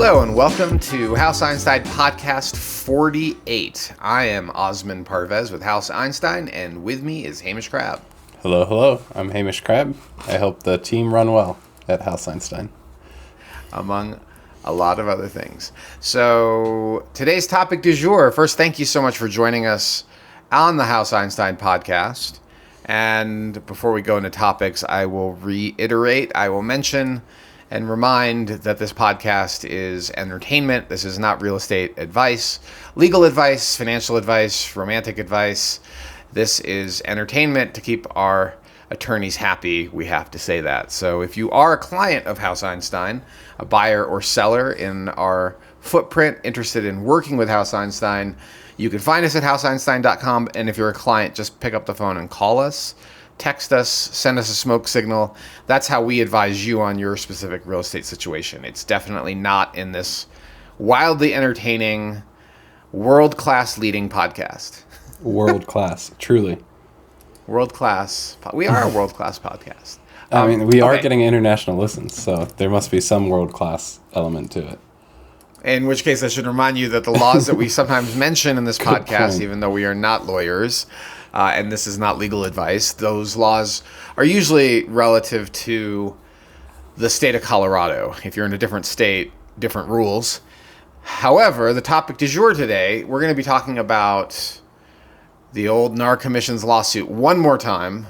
Hello and welcome to House Einstein Podcast 48. I am Osman Parvez with House Einstein, and with me is Hamish Crabb. Hello. I'm Hamish Crabb. I hope the team run well at House Einstein. Among a lot of other things. So today's topic du jour. First, thank you so much for joining us on the House Einstein Podcast. And before we go into topics, I will mention and remind that this podcast is entertainment. This is not real estate advice, legal advice, financial advice, romantic advice. This is entertainment to keep our attorneys happy. We have to say that. So if you are a client of House Einstein, a buyer or seller in our footprint, interested in working with House Einstein, you can find us at houseeinstein.com. And if you're a client, just pick up the phone and call us. Text us, send us a smoke signal. That's how we advise you on your specific real estate situation. It's definitely not in this wildly entertaining, world-class leading podcast. World-class, truly. World-class. We are a world-class podcast. We are getting international listens, so there must be some world-class element to it. In which case, I should remind you that the laws that we sometimes mention in this podcast, even though we are not lawyers, and this is not legal advice, those laws are usually relative to the state of Colorado. If you're in a different state, different rules. However, the topic du jour today, we're going to be talking about the old NAR Commission's lawsuit one more time.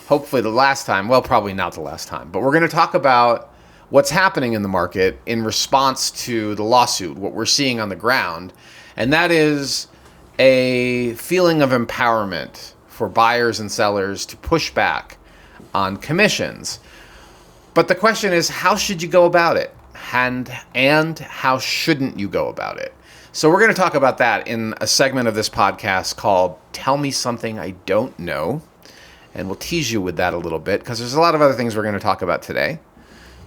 Hopefully the last time. Well, probably not the last time. But we're going to talk about what's happening in the market in response to the lawsuit, what we're seeing on the ground. And that is a feeling of empowerment for buyers and sellers to push back on commissions. But the question is, how should you go about it? And how shouldn't you go about it? So we're going to talk about that in a segment of this podcast called Tell Me Something I Don't Know. And we'll tease you with that a little bit because there's a lot of other things we're going to talk about today.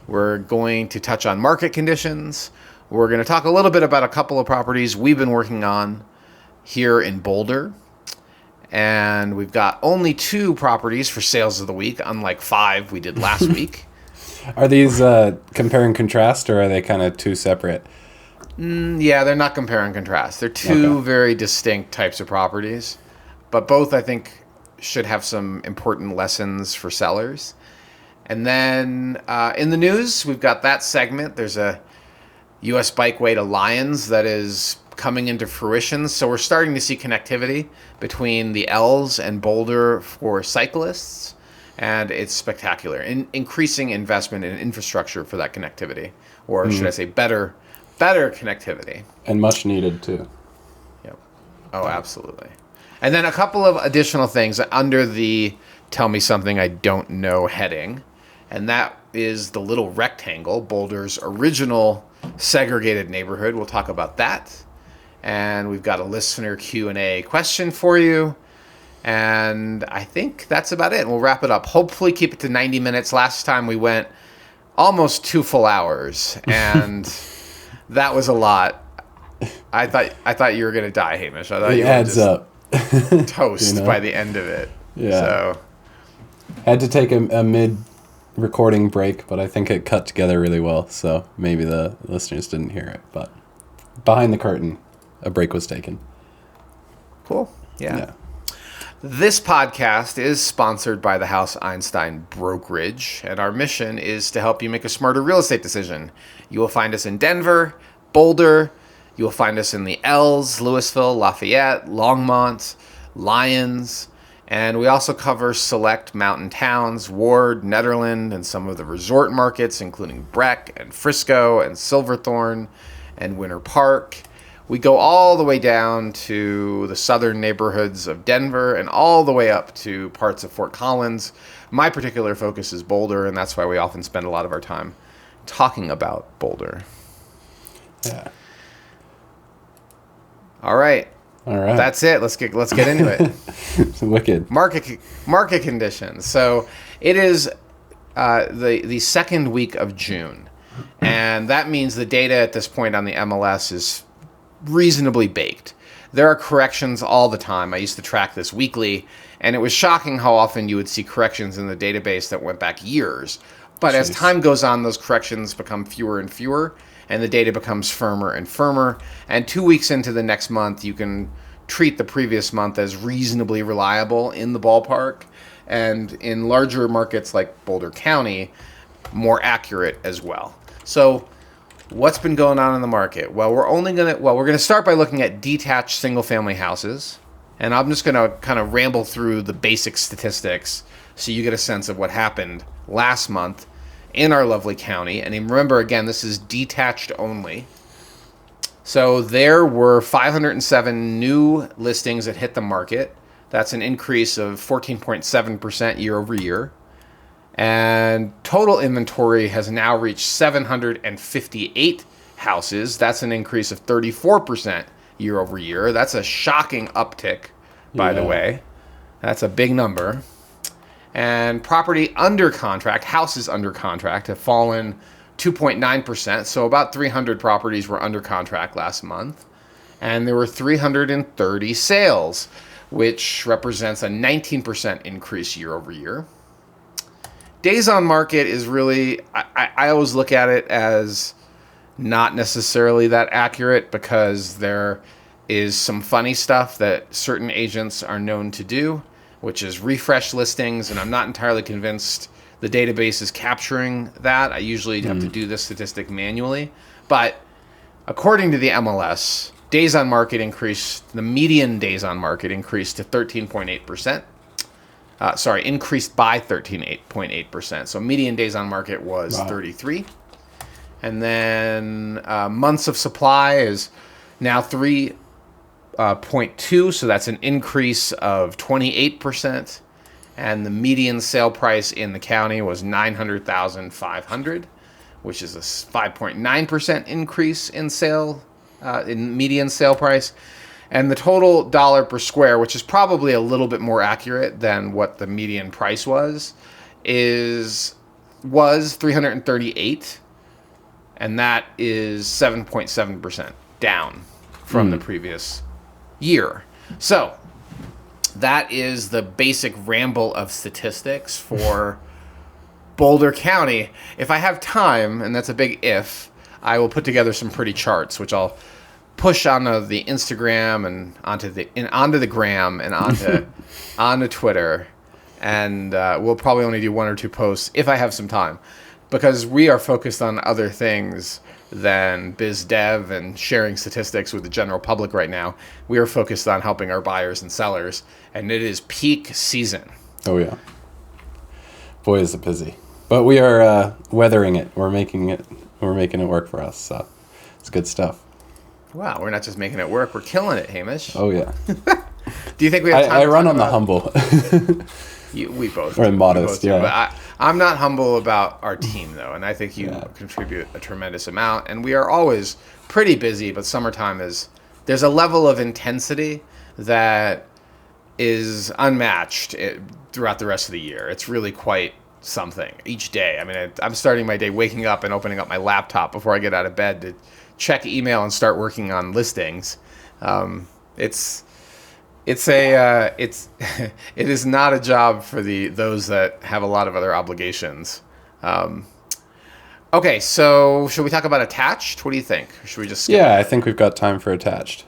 We're going to touch on market conditions. We're going to talk a little bit about a couple of properties we've been working on here in Boulder. And we've got only 2 properties for sales of the week, unlike 5 we did last week. Are these compare and contrast, or are they kind of 2 separate? Yeah, they're not compare and contrast. They're 2 very distinct types of properties. But both, I think, should have some important lessons for sellers. And then in the news, we've got that segment. There's a U.S. Bikeway to Lions that is coming into fruition. So we're starting to see connectivity between the L's and Boulder for cyclists. And it's spectacular. Increasing investment in infrastructure for that connectivity. Or should I say better connectivity. And much needed, too. Yep. Oh, absolutely. And then a couple of additional things under the Tell Me Something I Don't Know heading. And that is the Little Rectangle, Boulder's original segregated neighborhood. We'll talk about that. And we've got a listener Q&A question for you. And I think that's about it. We'll wrap it up. Hopefully keep it to 90 minutes. Last time we went almost 2 full hours. And that was a lot. I thought you were going to die, Hamish. I thought you adds were just up. Toast by the end of it. Yeah. So had to take a mid-recording break, but I think it cut together really well. So maybe the listeners didn't hear it. But behind the curtain, a break was taken. Cool. Yeah. This podcast is sponsored by the House Einstein Brokerage, and our mission is to help you make a smarter real estate decision. You will find us in Denver, Boulder. You will find us in the L's, Louisville, Lafayette, Longmont, Lyons, and we also cover select mountain towns, Ward, Nederland, and some of the resort markets, including Breck and Frisco and Silverthorne and Winter Park. We go all the way down to the southern neighborhoods of Denver and all the way up to parts of Fort Collins. My particular focus is Boulder, and that's why we often spend a lot of our time talking about Boulder. Yeah. All right. That's it. Let's get into it. Wicked. Market conditions. So it is the second week of June, and that means the data at this point on the MLS is reasonably baked. There are corrections all the time. I used to track this weekly, and it was shocking how often you would see corrections in the database that went back years. But as time goes on, those corrections become fewer and fewer, and the data becomes firmer and firmer. And 2 weeks into the next month, you can treat the previous month as reasonably reliable in the ballpark, and in larger markets like Boulder County, more accurate as well. So what's been going on in the market? Well, we're going to start by looking at detached single-family houses, and I'm just going to kind of ramble through the basic statistics so you get a sense of what happened last month in our lovely county. And remember, again, this is detached only. So there were 507 new listings that hit the market. That's an increase of 14.7% year over year. And total inventory has now reached 758 houses. That's an increase of 34% year over year. That's a shocking uptick, by the way. That's a big number. And property under contract, houses under contract, have fallen 2.9%. So about 300 properties were under contract last month. And there were 330 sales, which represents a 19% increase year over year. Days on market is really, I always look at it as not necessarily that accurate, because there is some funny stuff that certain agents are known to do, which is refresh listings, and I'm not entirely convinced the database is capturing that. I usually have to do this statistic manually. But according to the MLS, days on market increased, the median days on market increased to 13.8%. Increased by 13.8%. So median days on market was 33. And then months of supply is now 3.2. So that's an increase of 28%. And the median sale price in the county was $900,500, which is a 5.9% increase in median sale price. And the total dollar per square, which is probably a little bit more accurate than what the median price was $338, and that is 7.7% down from the previous year. So that is the basic ramble of statistics for Boulder County. If I have time, and that's a big if, I will put together some pretty charts, which I'll push onto the Instagram and onto the gram and onto Twitter, and we'll probably only do one or two posts if I have some time, because we are focused on other things than biz dev and sharing statistics with the general public right now. We are focused on helping our buyers and sellers, and it is peak season. Oh yeah, boy is it busy, but we are weathering it. We're making it work for us. So it's good stuff. Wow, we're not just making it work, we're killing it, Hamish. Oh, yeah. Do you think we have time I run on the humble. We both Or do. modest, Do. yeah. But I'm not humble about our team, though, and I think you contribute a tremendous amount. And we are always pretty busy, but summertime there's a level of intensity that is unmatched throughout the rest of the year. It's really quite something each day. I mean, I'm starting my day waking up and opening up my laptop before I get out of bed to check email and start working on listings. It is not a job for those that have a lot of other obligations. Okay, so should we talk about attached? What do you think? Or should we just skip I think we've got time for attached.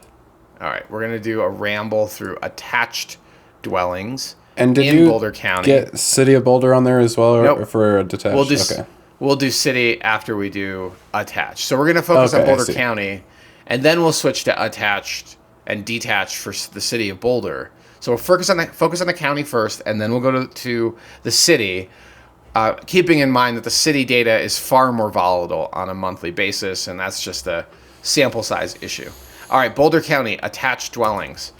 All right, we're gonna do a ramble through attached dwellings in Boulder County. Get City of Boulder on there as well, or for a detached? We'll do city after we do attached. So we're going to focus on Boulder County, and then we'll switch to attached and detached for the city of Boulder. So we'll focus on the county first, and then we'll go to the city, keeping in mind that the city data is far more volatile on a monthly basis, and that's just a sample size issue. All right, Boulder County, attached dwellings.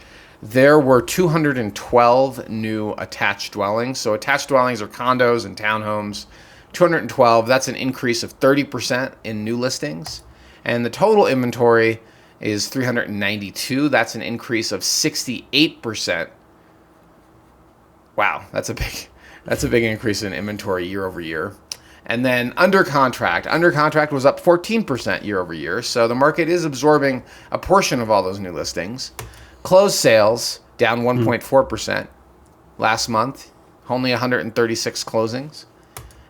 There were 212 new attached dwellings. So attached dwellings are condos and townhomes. 212, that's an increase of 30% in new listings. And the total inventory is 392. That's an increase of 68%. Wow, that's a big increase in inventory year over year. And then under contract was up 14% year over year. So the market is absorbing a portion of all those new listings. Closed sales down 1.4% last month, only 136 closings.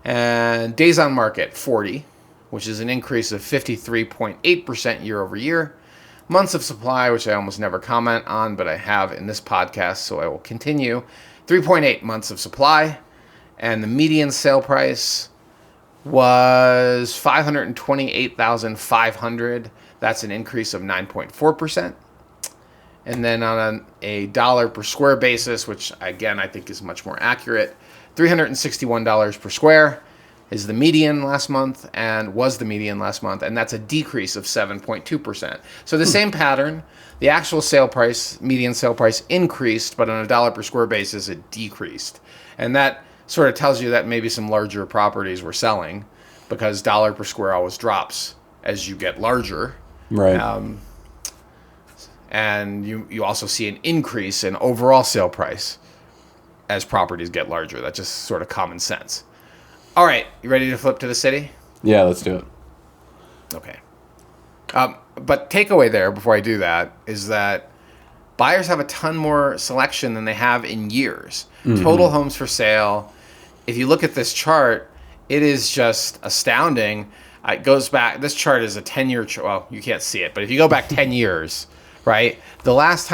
And days on market, 40, which is an increase of 53.8% year over year. Months of supply, which I almost never comment on, but I have in this podcast, so I will continue. 3.8 months of supply, and the median sale price was 528,500. That's an increase of 9.4%. And then on a dollar per square basis, which again I think is much more accurate, $361 per square is the median last month, and was the median last month, and that's a decrease of 7.2%. So the same pattern, the actual sale price, median sale price increased, but on a dollar per square basis it decreased. And that sort of tells you that maybe some larger properties were selling, because dollar per square always drops as you get larger. Right. And you also see an increase in overall sale price as properties get larger. That's just sort of common sense. All right, you ready to flip to the city? Yeah, let's do it. Okay. But takeaway there before I do that is that buyers have a ton more selection than they have in years. Mm-hmm. Total homes for sale. If you look at this chart, it is just astounding. It goes back. This chart is a 10-year. Well, you can't see it, but if you go back 10 years, right? The last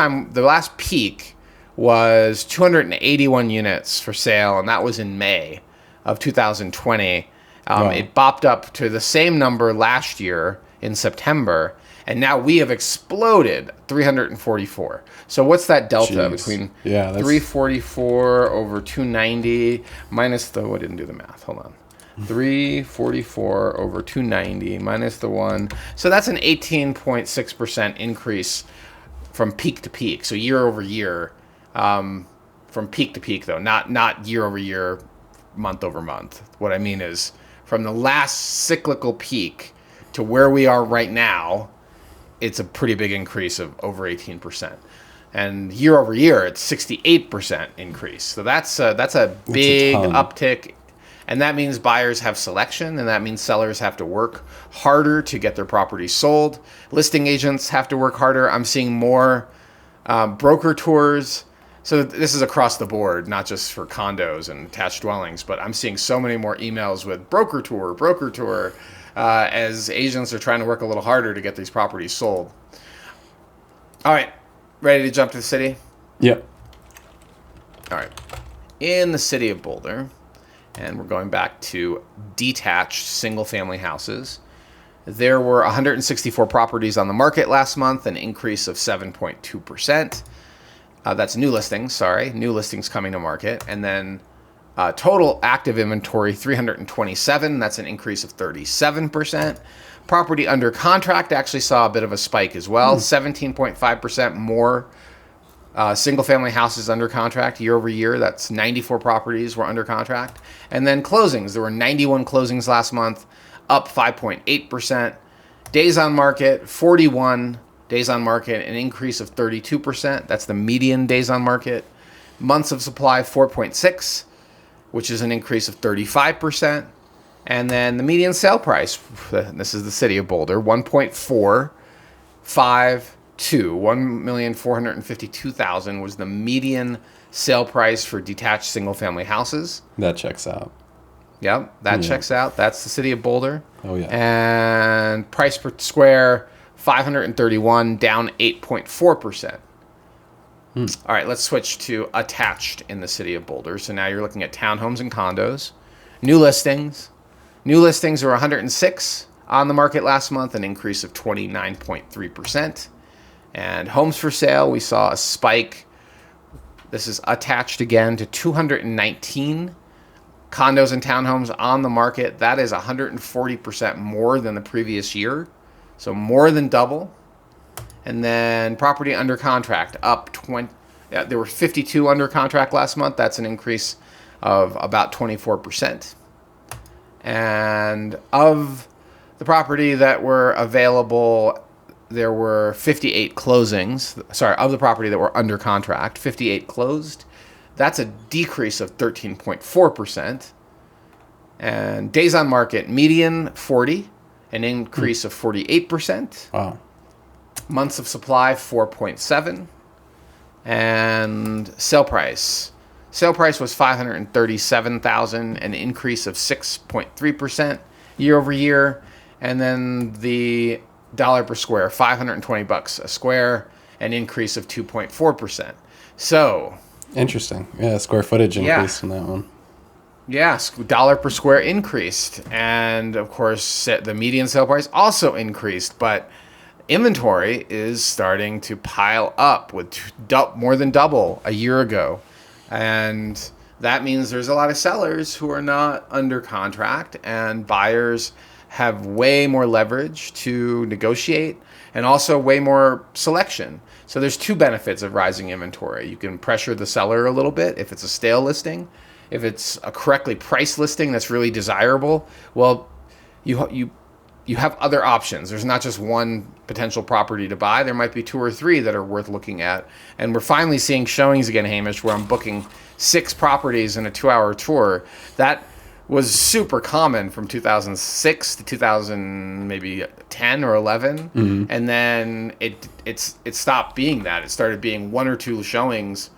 peak was 281 units for sale, and that was in May of 2020. Wow. It bopped up to the same number last year in September, and now we have exploded 344. So what's that delta between 344 over 290 minus the, I didn't do the math, hold on. 344 over 290 minus the 1. So that's an 18.6% increase from peak to peak. So year over year, from peak to peak though, not year over year, month over month. What I mean is from the last cyclical peak to where we are right now, it's a pretty big increase of over 18%. And year over year, it's 68% increase. So that's a big uptick. And that means buyers have selection, and that means sellers have to work harder to get their properties sold. Listing agents have to work harder. I'm seeing more broker tours. So this is across the board, not just for condos and attached dwellings, but I'm seeing so many more emails with broker tour, as agents are trying to work a little harder to get these properties sold. All right, ready to jump to the city? Yep. All right. In the city of Boulder, and we're going back to detached single-family houses, there were 164 properties on the market last month, an increase of 7.2%. That's new listings, new listings coming to market. And then total active inventory, 327. That's an increase of 37%. Property under contract actually saw a bit of a spike as well, 17.5% more single-family houses under contract year over year. That's 94 properties were under contract. And then closings. There were 91 closings last month, up 5.8%. Days on market, 41 days on market, an increase of 32%. That's the median days on market. Months of supply, 4.6, which is an increase of 35%. And then the median sale price, this is the city of Boulder, 1.452, 1,452,000 was the median sale price for detached single-family houses. That checks out. Yep, that checks out. That's the city of Boulder. Oh, yeah. And price per square, 531, down 8.4%. All right, let's switch to attached in the city of Boulder. So now you're looking at townhomes and condos. New listings. New listings are 106 on the market last month, an increase of 29.3%. And homes for sale, we saw a spike. This is attached again to 219 condos and townhomes on the market. That is 140% more than the previous year. So more than double. And then property under contract up 20. Yeah, there were 52 under contract last month. That's an increase of about 24%. And of the property that were available, there were 58 closings. Sorry, of the property that were under contract, 58 closed. That's a decrease of 13.4%. And days on market, median 40, an increase of 48%. Wow. Months of supply, 4.7. And sale price. Sale price was $537,000, an increase of 6.3% year over year. And then the dollar per square, $520 a square, an increase of 2.4%. So, Interesting. Yeah, square footage Yeah. increased in that one. yes, dollar per square increased. And of course, the median sale price also increased. But inventory is starting to pile up with more than double a year ago. And that means there's a lot of sellers who are not under contract, and buyers have way more leverage to negotiate and also way more selection. So there's two benefits of rising inventory. You can pressure the seller a little bit if it's a stale listing. If it's a correctly priced listing that's really desirable, well, you have other options. There's not just one potential property to buy. There might be two or three that are worth looking at. And we're finally seeing showings again, Hamish, where I'm booking 6 properties in a 2-hour tour. That was super common from 2006 to 2000, maybe 10 or 11. Mm-hmm. And then it stopped being that. It started being 1 or 2 showings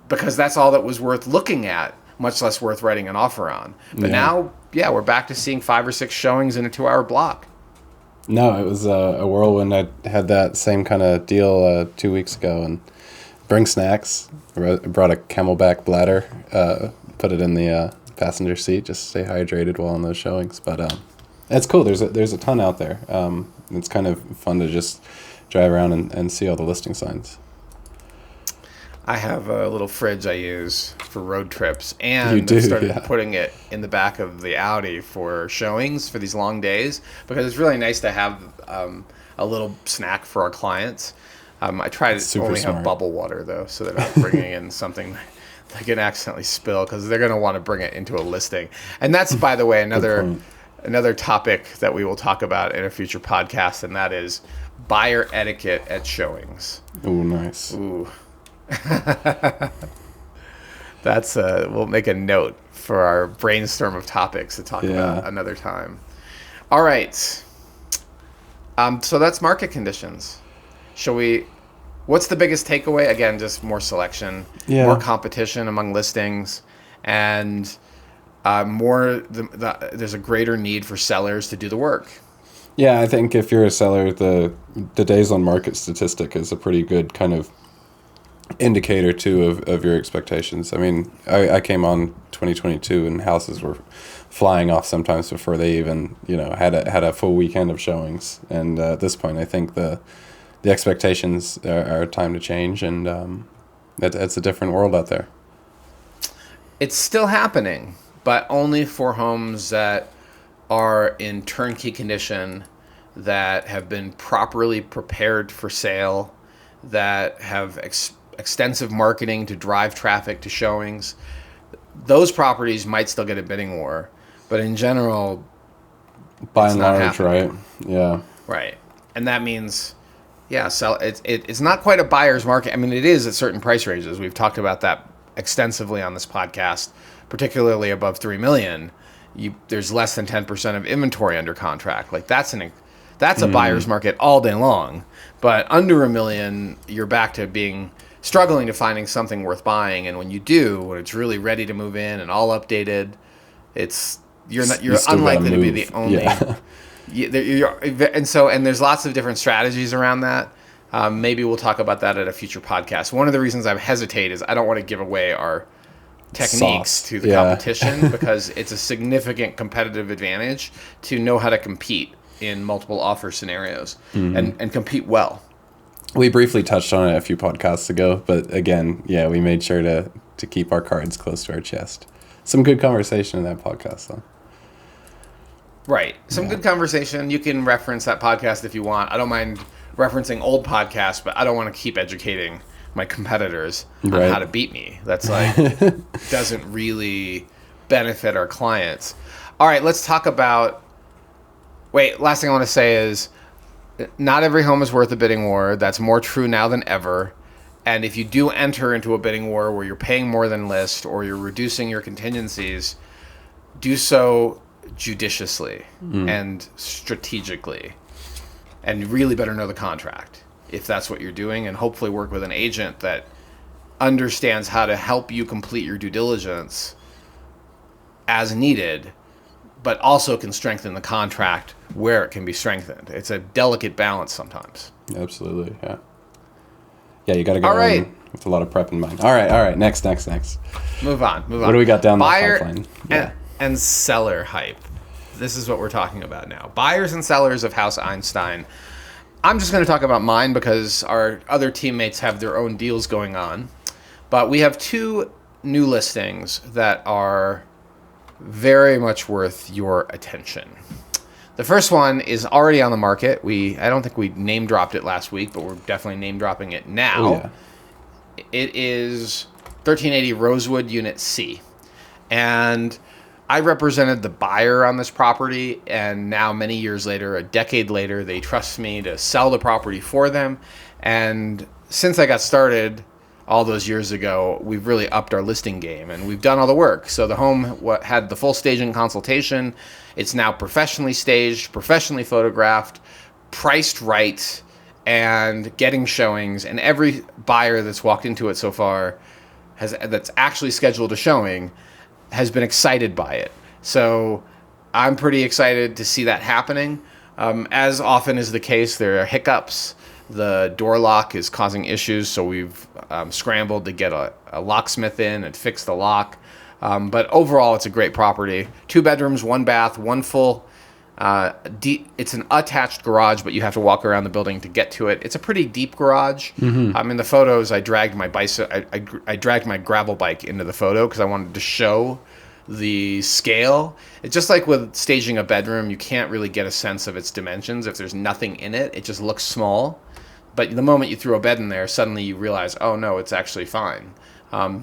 because that's all that was worth looking at, much less worth writing an offer on. But now, we're back to seeing 5 or 6 showings in a 2-hour block. No, it was a whirlwind. I had that same kind of deal 2 weeks ago, and bring snacks. I brought a Camelback bladder, put it in the passenger seat, just stay hydrated while on those showings. But it's cool. There's a ton out there. It's kind of fun to just drive around and see all the listing signs. I have a little fridge I use for road trips, and You do, I've started yeah. putting it in the back of the Audi for showings for these long days, because it's really nice to have a little snack for our clients. I try to Super only smart. have bubble water, though, so they're not bringing in something they can accidentally spill, because they're going to want to bring it into a listing. And that's, by the way, another topic that we will talk about in a future podcast, and that is buyer etiquette at showings. Ooh, nice. Ooh. That's we'll make a note for our brainstorm of topics to talk about another time. All right. So that's market conditions. What's the biggest takeaway? Again, just more selection, more competition among listings, and there's a greater need for sellers to do the work. Yeah, I think if you're a seller, the days on market statistic is a pretty good kind of indicator too of your expectations. I mean, I came on 2022 and houses were flying off sometimes before they even had a full weekend of showings. And at this point, I think the expectations are time to change, and it's a different world out there. It's still happening, but only for homes that are in turnkey condition, that have been properly prepared for sale, that have extensive marketing to drive traffic to showings. Those properties might still get a bidding war, but in general, by it's and not large, happening. right? Yeah. Right. And that means, it's not quite a buyer's market. I mean, it is at certain price ranges. We've talked about that extensively on this podcast, particularly above $3 million. There's less than 10% of inventory under contract. Like that's a buyer's market all day long. But under $1 million, you're back to struggling to finding something worth buying. And when you do, when it's really ready to move in and all updated, you're unlikely to be the only. Yeah. And there's lots of different strategies around that. Maybe we'll talk about that at a future podcast. One of the reasons I hesitate is I don't want to give away our techniques to the competition because it's a significant competitive advantage to know how to compete in multiple offer scenarios and compete well. We briefly touched on it a few podcasts ago, but again, we made sure to keep our cards close to our chest. Some good conversation in that podcast, though. Right. Some good conversation. You can reference that podcast if you want. I don't mind referencing old podcasts, but I don't want to keep educating my competitors on how to beat me. That's doesn't really benefit our clients. All right, let's talk about... last thing I want to say is not every home is worth a bidding war. That's more true now than ever. And if you do enter into a bidding war where you're paying more than list or you're reducing your contingencies, do so judiciously and strategically, and really better know the contract if that's what you're doing, and hopefully work with an agent that understands how to help you complete your due diligence as needed, but also can strengthen the contract where it can be strengthened. It's a delicate balance sometimes. Absolutely, yeah. Yeah, you got to go All right. in with a lot of prep in mind. All right. Next. Move on. What do we got down the Buyer pipeline? and seller hype. This is what we're talking about now. Buyers and sellers of House Einstein. I'm just going to talk about mine because our other teammates have their own deals going on. But we have 2 new listings that are very much worth your attention. The first one is already on the market. I don't think we name dropped it last week, but we're definitely name dropping it now. Oh, yeah. It is 1380 Rosewood Unit C. And I represented the buyer on this property, and now many years later, a decade later, they trust me to sell the property for them. And since I got started all those years ago, we've really upped our listing game, and we've done all the work. So the home had the full staging consultation. It's now professionally staged, professionally photographed, priced right, and getting showings. And every buyer that's walked into it so far that's actually scheduled a showing has been excited by it. So I'm pretty excited to see that happening. As often is the case, there are hiccups. The door lock is causing issues, so we've scrambled to get a locksmith in and fix the lock. But overall, it's a great property. 2 bedrooms, 1 bath, 1 full. It's an attached garage, but you have to walk around the building to get to it. It's a pretty deep garage. In the photos, I dragged my I dragged my gravel bike into the photo because I wanted to show the scale. It's just like with staging a bedroom, you can't really get a sense of its dimensions if there's nothing in it. It just looks small. But the moment you throw a bed in there, suddenly you realize, oh no, it's actually fine.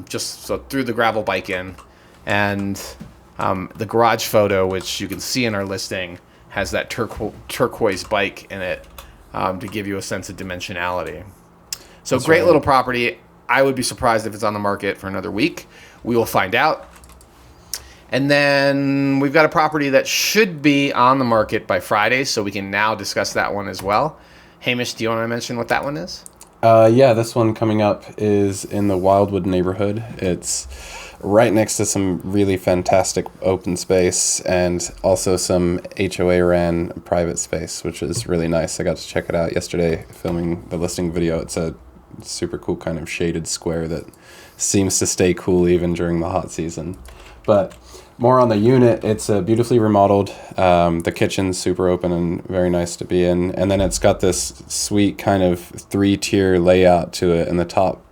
Just so threw the gravel bike in, and the garage photo, which you can see in our listing, has that turquoise bike in it to give you a sense of dimensionality. So that's great, right. Little property. I would be surprised if it's on the market for another week. We will find out. And then we've got a property that should be on the market by Friday, so we can now discuss that one as well. Hamish, do you want to mention what that one is? Yeah, this one coming up is in the Wildwood neighborhood. It's right next to some really fantastic open space and also some HOA ran private space, which is really nice. I got to check it out yesterday filming the listing video. It's a super cool kind of shaded square that seems to stay cool even during the hot season. But more on the unit, it's beautifully remodeled. The kitchen's super open and very nice to be in. And then it's got this sweet kind of 3-tier layout to it. And the top,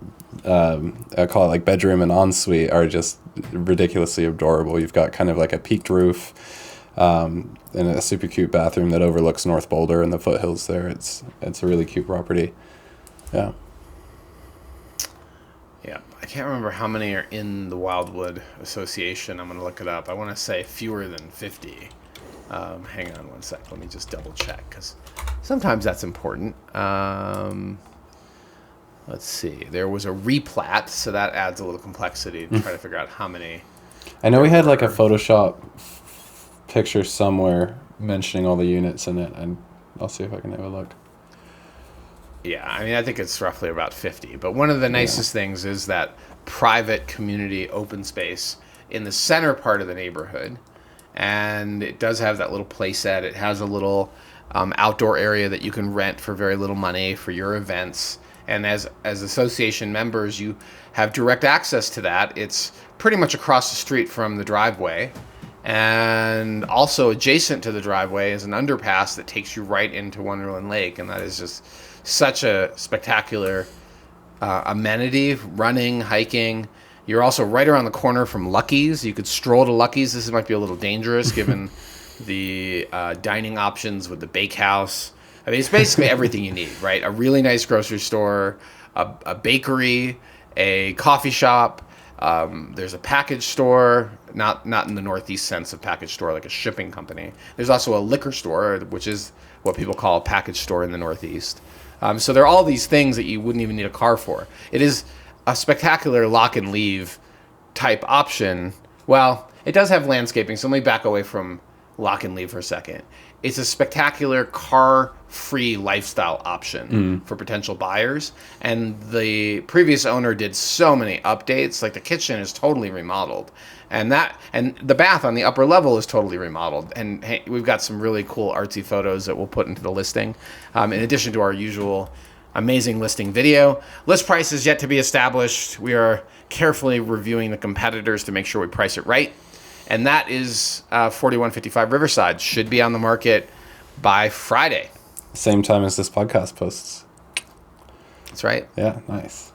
I call it like bedroom and ensuite, are just ridiculously adorable. You've got kind of like a peaked roof and a super cute bathroom that overlooks North Boulder and the foothills there. It's a really cute property. Yeah. Yeah, I can't remember how many are in the Wildwood Association. I'm going to look it up. I want to say fewer than 50. Hang on one sec. Let me just double check because sometimes that's important. Let's see. There was a replat, so that adds a little complexity to try to figure out how many. I know we had like a Photoshop picture somewhere mentioning all the units in it, and I'll see if I can have a look. Yeah, I mean, I think it's roughly about 50. But one of the nicest things is that private community open space in the center part of the neighborhood. And it does have that little play set. It has a little outdoor area that you can rent for very little money for your events. And as association members, you have direct access to that. It's pretty much across the street from the driveway. And also adjacent to the driveway is an underpass that takes you right into Wonderland Lake. And that is just such a spectacular amenity, running, hiking. You're also right around the corner from Lucky's. You could stroll to Lucky's. This might be a little dangerous given the dining options with the bakehouse. I mean, it's basically everything you need, right? A really nice grocery store, a bakery, a coffee shop. There's a package store, not in the Northeast sense of package store, like a shipping company. There's also a liquor store, which is what people call a package store in the Northeast. So there are all these things that you wouldn't even need a car for. It is a spectacular lock and leave type option. Well, it does have landscaping, so let me back away from lock and leave for a second. It's a spectacular car-free lifestyle option for potential buyers. And the previous owner did so many updates. Like the kitchen is totally remodeled. And the bath on the upper level is totally remodeled. And hey, we've got some really cool artsy photos that we'll put into the listing. In addition to our usual amazing listing video. List price is yet to be established. We are carefully reviewing the competitors to make sure we price it right. And that is 4155 Riverside. Should be on the market by Friday. Same time as this podcast posts. That's right. Yeah, nice.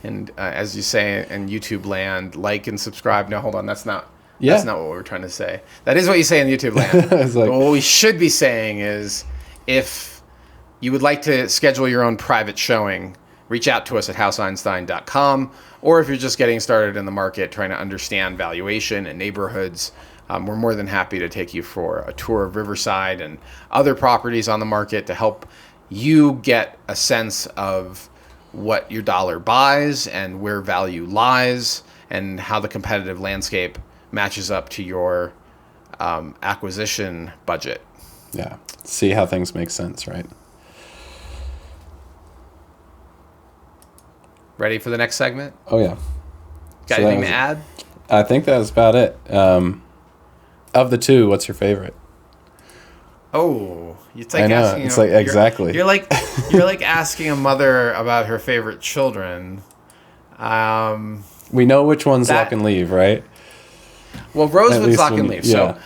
And as you say in YouTube land, like and subscribe. No, hold on. That's not what we were trying to say. That is what you say in YouTube land. But what we should be saying is, if you would like to schedule your own private showing, reach out to us at houseeinstein.com. Or if you're just getting started in the market, trying to understand valuation and neighborhoods, we're more than happy to take you for a tour of Riverside and other properties on the market to help you get a sense of what your dollar buys and where value lies and how the competitive landscape matches up to your acquisition budget. Yeah. See how things make sense, right? Ready for the next segment? Oh, yeah. Got anything to add? I think that was about it. Of the two, what's your favorite? Oh, it's like I know. asking. It's like exactly. You're like asking a mother about her favorite children. We know which one's lock and leave, right? Well, Rosewood's lock and leave. Yeah. So,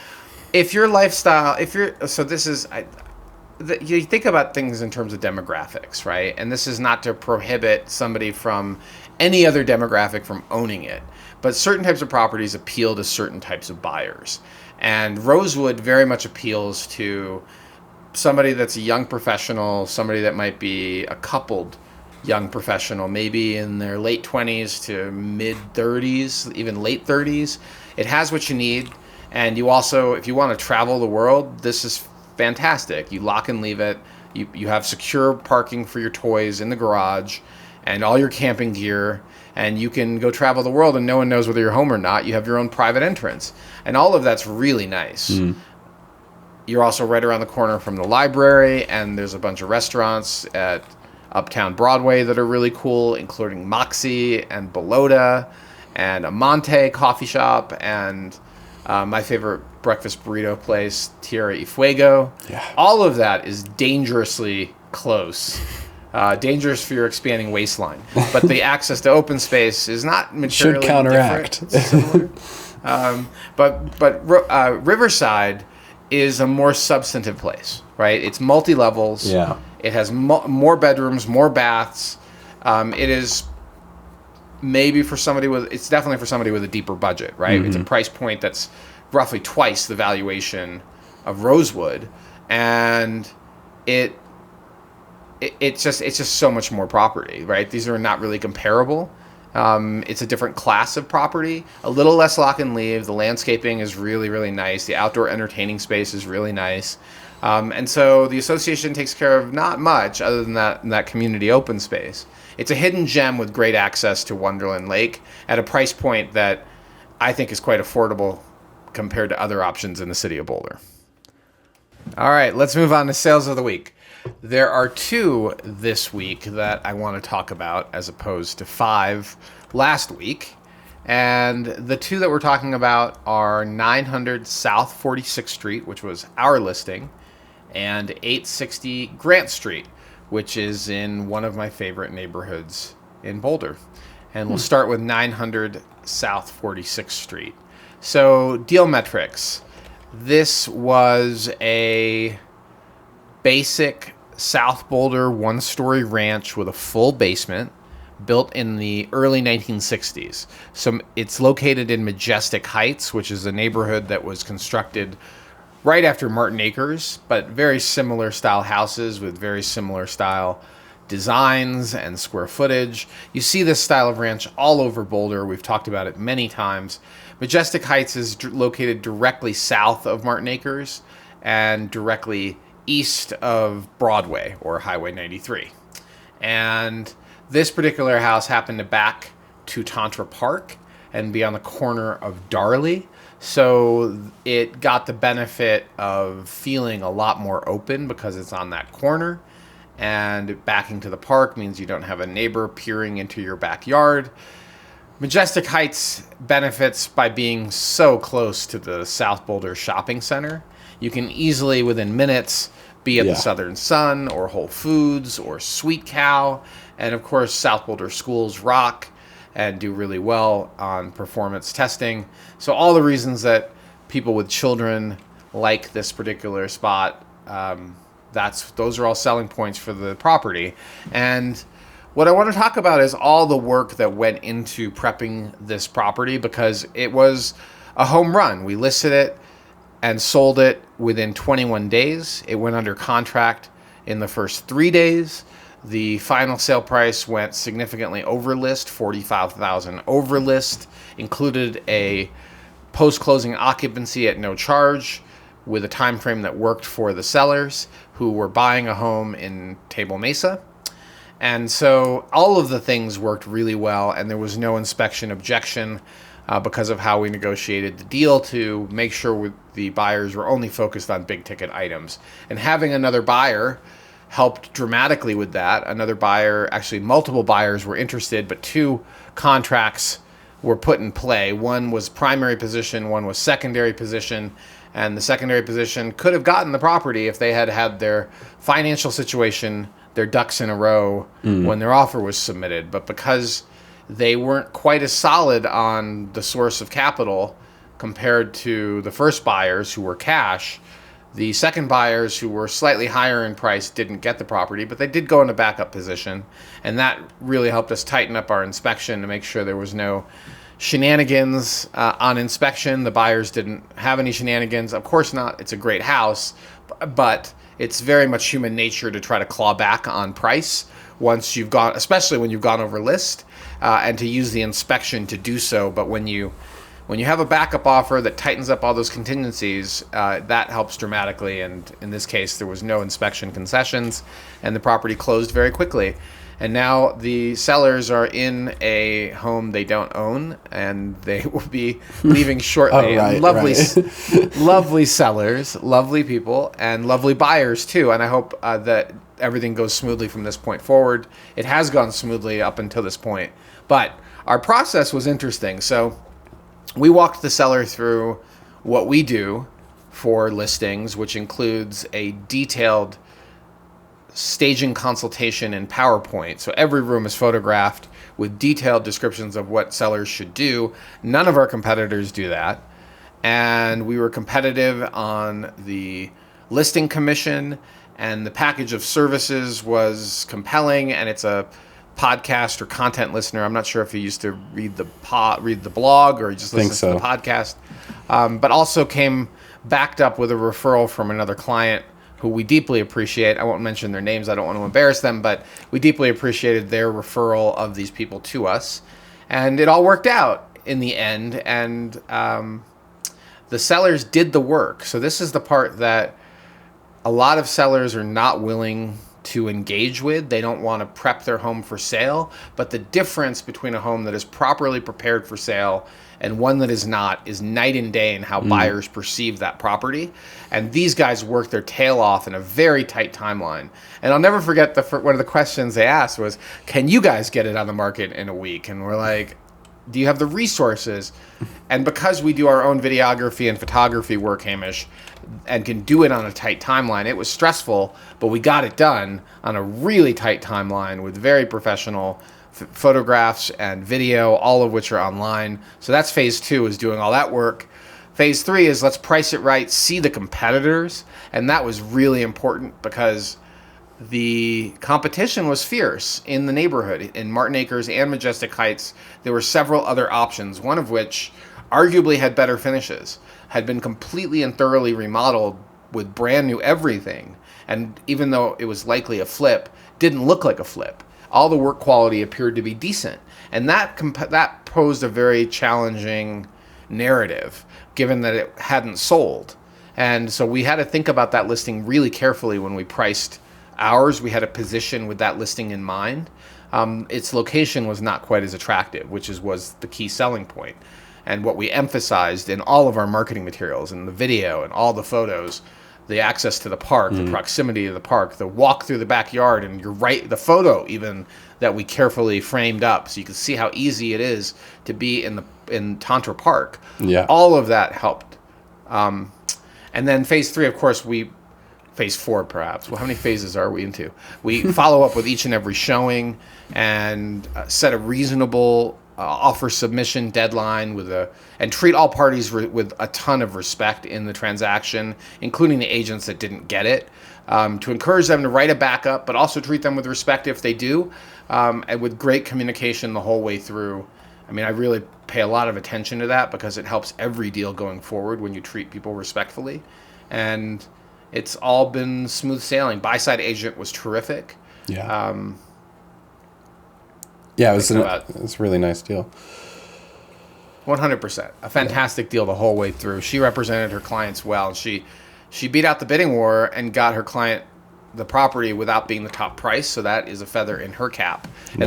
if your lifestyle, you think about things in terms of demographics, right? And this is not to prohibit somebody from any other demographic from owning it, but certain types of properties appeal to certain types of buyers. And Rosewood very much appeals to somebody that's a young professional, somebody that might be a coupled young professional, maybe in their late 20s to mid 30s, even late 30s. It has what you need. And you also, if you want to travel the world, this is fantastic. You lock and leave it. You have secure parking for your toys in the garage and all your camping gear, and you can go travel the world and no one knows whether you're home or not. You have your own private entrance, and all of that's really nice. You're also right around the corner from the library, and there's a bunch of restaurants at Uptown Broadway that are really cool, including Moxie and Bolota and Amante coffee shop and my favorite breakfast burrito place, Tierra y Fuego. Yeah. All of that is dangerously close. Dangerous for your expanding waistline. But the access to open space is not materially should counteract. But Riverside is a more substantive place, right? It's multi-levels. Yeah. It has more bedrooms, more baths. It is maybe for somebody it's definitely for somebody with a deeper budget, right? It's a price point that's roughly twice the valuation of Rosewood, and it's just so much more property, right? These are not really comparable. It's a different class of property, a little less lock and leave. The landscaping is really, really nice. The outdoor entertaining space is really nice. And so the association takes care of not much other than that community open space. It's a hidden gem with great access to Wonderland Lake at a price point that I think is quite affordable compared to other options in the city of Boulder. All right, let's move on to sales of the week. There are 2 this week that I want to talk about as opposed to 5 last week. And the 2 that we're talking about are 900 South 46th Street, which was our listing, and 860 Grant Street, which is in one of my favorite neighborhoods in Boulder. And we'll start with 900 South 46th Street. So, deal metrics. This was a basic South Boulder one-story ranch with a full basement built in the early 1960s. So it's located in Majestic Heights, which is a neighborhood that was constructed right after Martin Acres, but very similar style houses with very similar style designs and square footage. You see this style of ranch all over Boulder. We've talked about it many times. Majestic Heights is located directly south of Martin Acres and directly east of Broadway or Highway 93. And this particular house happened to back to Tantra Park and be on the corner of Darley. So it got the benefit of feeling a lot more open because it's on that corner. And backing to the park means you don't have a neighbor peering into your backyard. Majestic Heights benefits by being so close to the South Boulder Shopping Center. You can easily, within minutes, be at the Southern Sun or Whole Foods or Sweet Cow. And of course, South Boulder schools rock and do really well on performance testing. So all the reasons that people with children like this particular spot, those are all selling points for the property. And what I want to talk about is all the work that went into prepping this property, because it was a home run. We listed it and sold it within 21 days. It went under contract in the first 3 days. The final sale price went significantly over list, $45,000 over list, included a post-closing occupancy at no charge with a time frame that worked for the sellers who were buying a home in Table Mesa. And so all of the things worked really well, and there was no inspection objection because of how we negotiated the deal to make sure the buyers were only focused on big ticket items. And having another buyer helped dramatically with that. Another buyer, actually multiple buyers were interested, but 2 contracts were put in play. One was primary position, one was secondary position, and the secondary position could have gotten the property if they had had their financial situation, their ducks in a row when their offer was submitted. But because they weren't quite as solid on the source of capital compared to the first buyers who were cash, the second buyers who were slightly higher in price didn't get the property, but they did go into backup position. And that really helped us tighten up our inspection to make sure there was no shenanigans on inspection. The buyers didn't have any shenanigans. Of course not. It's a great house, but it's very much human nature to try to claw back on price once you've gone, especially when you've gone over list, and to use the inspection to do so. But when you have a backup offer that tightens up all those contingencies, that helps dramatically. And in this case, there was no inspection concessions, and the property closed very quickly. And now the sellers are in a home they don't own, and they will be leaving shortly. Lovely sellers, lovely people, and lovely buyers too. And I hope that everything goes smoothly from this point forward. It has gone smoothly up until this point, but our process was interesting. So we walked the seller through what we do for listings, which includes a detailed staging consultation in PowerPoint. So every room is photographed with detailed descriptions of what sellers should do. None of our competitors do that. And we were competitive on the listing commission, and the package of services was compelling. And it's a podcast or content listener. I'm not sure if he used to read the blog or he just listens to the podcast. But also came backed up with a referral from another client who we deeply appreciate. I won't mention their names. I don't want to embarrass them, but we deeply appreciated their referral of these people to us. And it all worked out in the end. And the sellers did the work. So this is the part that a lot of sellers are not willing to engage with. They don't want to prep their home for sale. But the difference between a home that is properly prepared for sale and one that is not is night and day in how buyers perceive that property. And these guys work their tail off in a very tight timeline. And I'll never forget one of the questions they asked was, can you guys get it on the market in a week? And we're like, do you have the resources? And because we do our own videography and photography work, Hamish, and can do it on a tight timeline, it was stressful, but we got it done on a really tight timeline with very professional photographs and video, all of which are online. So that's phase 2, is doing all that work. Phase 3 is let's price it right, see the competitors. And that was really important because the competition was fierce in the neighborhood. In Martin Acres and Majestic Heights, there were several other options, one of which arguably had better finishes, had been completely and thoroughly remodeled with brand new everything. And even though it was likely a flip, didn't look like a flip. All the work quality appeared to be decent. And that posed a very challenging narrative, given that it hadn't sold. And so we had to think about that listing really carefully when we priced ours. We had a position with that listing in mind. Its location was not quite as attractive, which was the key selling point. And what we emphasized in all of our marketing materials and the video and all the photos, the access to the park, the proximity to the park, the walk through the backyard, and the photo even that we carefully framed up so you can see how easy it is to be in Tantra Park. Yeah. All of that helped. And then phase 3, of course, phase 4 perhaps. Well, how many phases are we into? We follow up with each and every showing and set a reasonable offer submission deadline and treat all parties with a ton of respect in the transaction, including the agents that didn't get it, to encourage them to write a backup, but also treat them with respect if they do, and with great communication the whole way through. I mean, I really pay a lot of attention to that because it helps every deal going forward when you treat people respectfully. And it's all been smooth sailing. Buy-side agent was terrific. Yeah. Yeah, it was a really nice deal. 100%. A fantastic deal the whole way through. She represented her clients well. She beat out the bidding war and got her client the property without being the top price, so that is a feather in her cap. And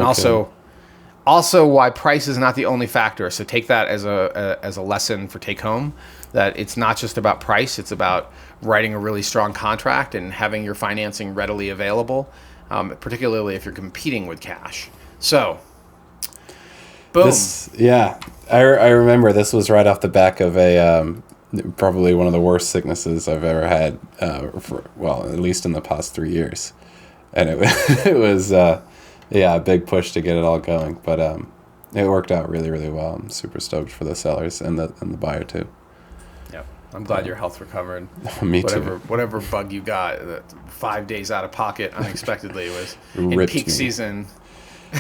also why price is not the only factor. So take that as a lesson for take home, that it's not just about price, it's about writing a really strong contract and having your financing readily available, particularly if you're competing with cash. So, boom. I remember this was right off the back of probably one of the worst sicknesses I've ever had, at least in the past 3 years. And it was a big push to get it all going. But it worked out really, really well. I'm super stoked for the sellers and the buyer too. Yep. I'm glad your health recovered. Me too. Whatever bug you got, 5 days out of pocket unexpectedly was in peak season.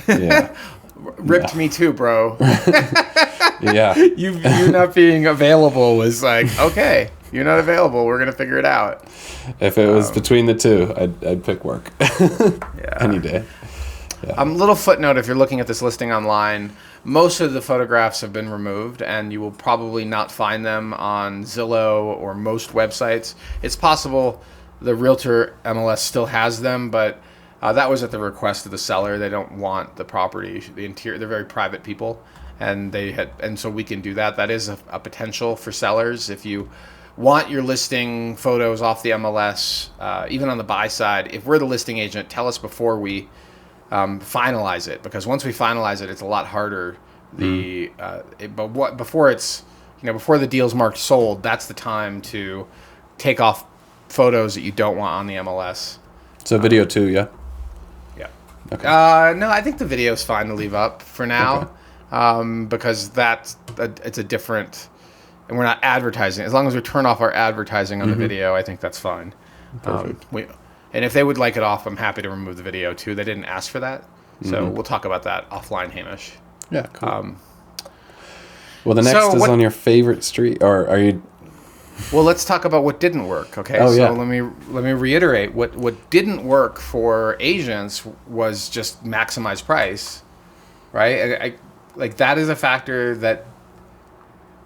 Yeah. Ripped me too, bro. Yeah. You not being available was like, okay, you're not available. We're gonna figure it out. If it was between the two, I'd pick work. Yeah. Any day. Yeah. Little footnote: if you're looking at this listing online, most of the photographs have been removed, and you will probably not find them on Zillow or most websites. It's possible the Realtor MLS still has them, but that was at the request of the seller. They don't want the property, the interior. They're very private people, and so we can do that. That is a potential for sellers. If you want your listing photos off the MLS, even on the buy side, if we're the listing agent, tell us before we finalize it, because once we finalize it, it's a lot harder. Before the deal's marked sold, that's the time to take off photos that you don't want on the MLS. So video too, yeah. Yeah. Okay. No, I think the video's fine to leave up for now, because it's a different, and we're not advertising. As long as we turn off our advertising on the video, I think that's fine. Perfect. And if they would like it off, I'm happy to remove the video too. They didn't ask for that, so we'll talk about that offline, Hamish. Yeah, cool. Well, the next is on your favorite street, or are you? Well, let's talk about what didn't work. Okay, let me reiterate what didn't work for agents was just maximize price, right? I like that is a factor that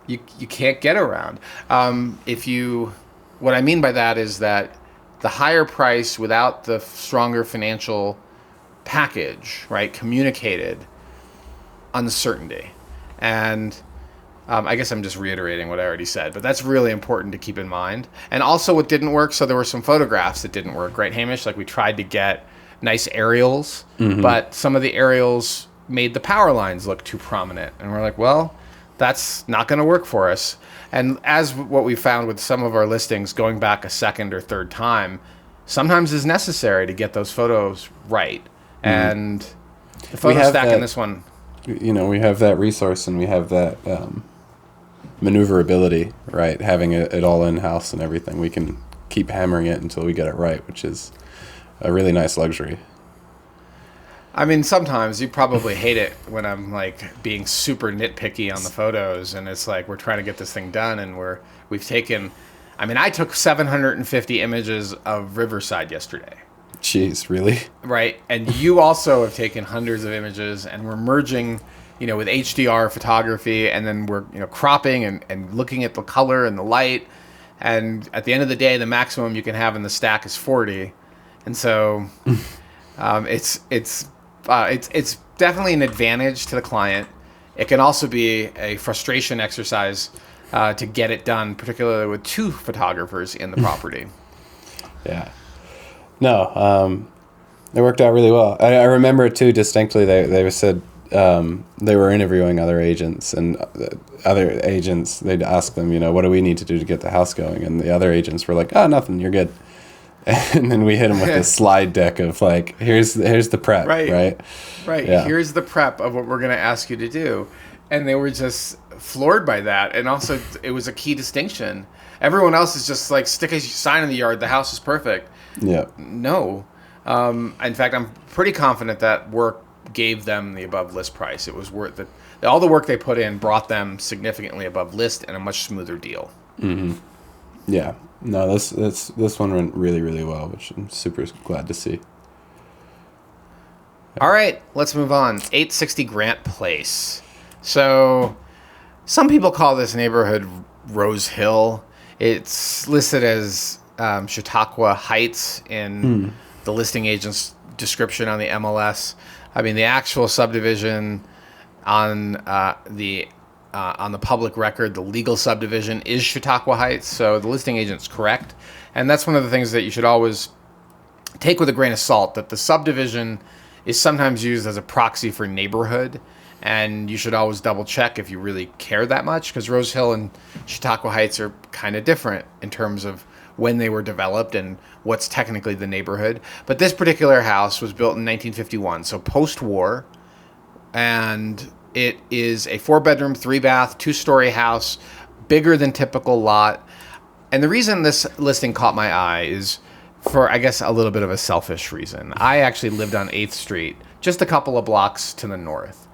you can't get around. What I mean by that is that the higher price without the stronger financial package, right, communicated uncertainty. And I guess I'm just reiterating what I already said, but that's really important to keep in mind. And also what didn't work, so there were some photographs that didn't work, right, Hamish? Like we tried to get nice aerials, but some of the aerials made the power lines look too prominent. And we're like, well, that's not going to work for us. And as what we found with some of our listings, going back a second or third time, sometimes is necessary to get those photos right. And the photo stack in this one. You know, we have that resource and we have that maneuverability, right? Having it all in-house and everything. We can keep hammering it until we get it right, which is a really nice luxury. I mean, sometimes you probably hate it when I'm like being super nitpicky on the photos, and it's like we're trying to get this thing done, and we've taken. I mean, I took 750 images of Riverside yesterday. Jeez, really? Right, and you also have taken hundreds of images, and we're merging, with HDR photography, and then we're cropping and looking at the color and the light, and at the end of the day, the maximum you can have in the stack is 40, and so it's definitely an advantage to the client. it can also be a frustration exercise to get it done, particularly with two photographers in the property. Yeah. No, it worked out really well. I remember too distinctly. They said they were interviewing other agents, and other agents, they'd ask them, what do we need to do to get the house going? And the other agents were like, oh, nothing, you're good. And then we hit them with a slide deck of like, here's the prep, right? Yeah. Here's the prep of what we're going to ask you to do. And they were just floored by that. And also, it was a key distinction. Everyone else is just like, stick a sign in the yard, the house is perfect. Yeah. No. In fact, I'm pretty confident that work gave them the above list price. It was worth it. All the work they put in brought them significantly above list and a much smoother deal. Mm-hmm. Yeah. No, this one went really, really well, which I'm super glad to see. All right, let's move on. 860 Grant Place. So some people call this neighborhood Rose Hill. It's listed as Chautauqua Heights in the listing agent's description on the MLS. I mean, the actual subdivision on the public record, the legal subdivision is Chautauqua Heights, so the listing agent's correct. And that's one of the things that you should always take with a grain of salt, that the subdivision is sometimes used as a proxy for neighborhood, and you should always double check if you really care that much, because Rose Hill and Chautauqua Heights are kind of different in terms of when they were developed and what's technically the neighborhood. But this particular house was built in 1951, so post-war, and it is a 4-bedroom, 3-bath, 2-story house, bigger than typical lot. And the reason this listing caught my eye is for, I guess, a little bit of a selfish reason. I actually lived on 8th Street, just a couple of blocks to the north,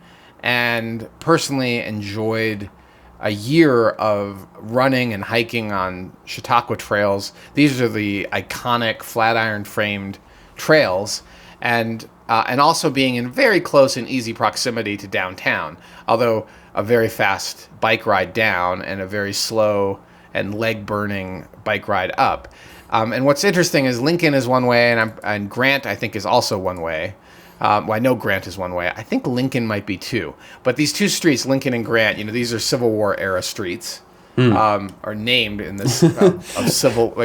and personally enjoyed a year of running and hiking on Chautauqua trails. These are the iconic Flatiron framed trails, and also being in very close and easy proximity to downtown, although a very fast bike ride down and a very slow and leg-burning bike ride up. And what's interesting is Lincoln is one way, and Grant, I think, is also one way. Well, I know Grant is one way. I think Lincoln might be too. But these two streets, Lincoln and Grant, these are Civil War era streets, are named in this of civil.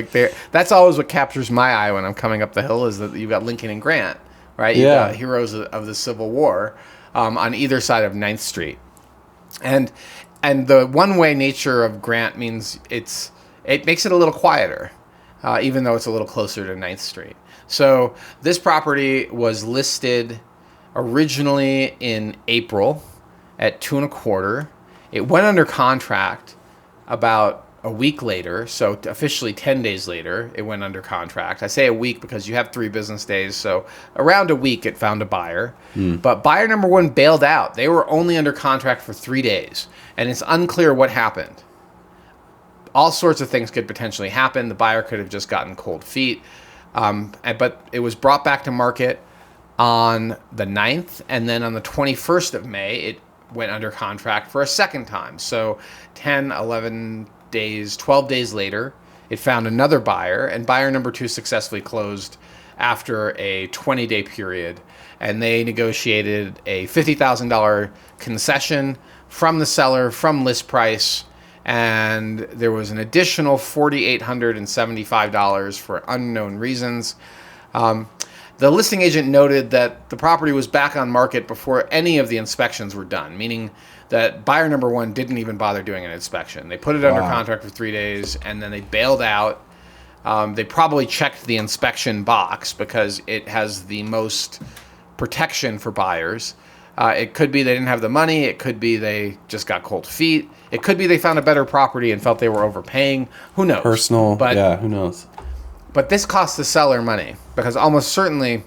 That's always what captures my eye when I'm coming up the hill, is that you've got Lincoln and Grant, right? You've got heroes of the Civil War on either side of 9th Street, and the one-way nature of Grant means it makes it a little quieter, even though it's a little closer to 9th Street. So this property was listed originally in April at $2.25. It went under contract about a week later, so officially 10 days later, it went under contract. I say a week because you have 3 business days, so around a week it found a buyer. But buyer number 1 bailed out. They were only under contract for 3 days, and it's unclear what happened. All sorts of things could potentially happen. The buyer could have just gotten cold feet. But it was brought back to market on the 9th, and then on the 21st of May, it went under contract for a second time. So 10, 11 days, 12 days later, it found another buyer, and buyer number 2 successfully closed after a 20-day period. And they negotiated a $50,000 concession from the seller, from list price, and there was an additional $4,875 for unknown reasons. The listing agent noted that the property was back on market before any of the inspections were done, meaning that buyer number 1 didn't even bother doing an inspection. They put it under contract for 3 days, and then they bailed out. They probably checked the inspection box because it has the most protection for buyers. It could be they didn't have the money. It could be they just got cold feet. It could be they found a better property and felt they were overpaying. Who knows? Who knows? But this cost the seller money because almost certainly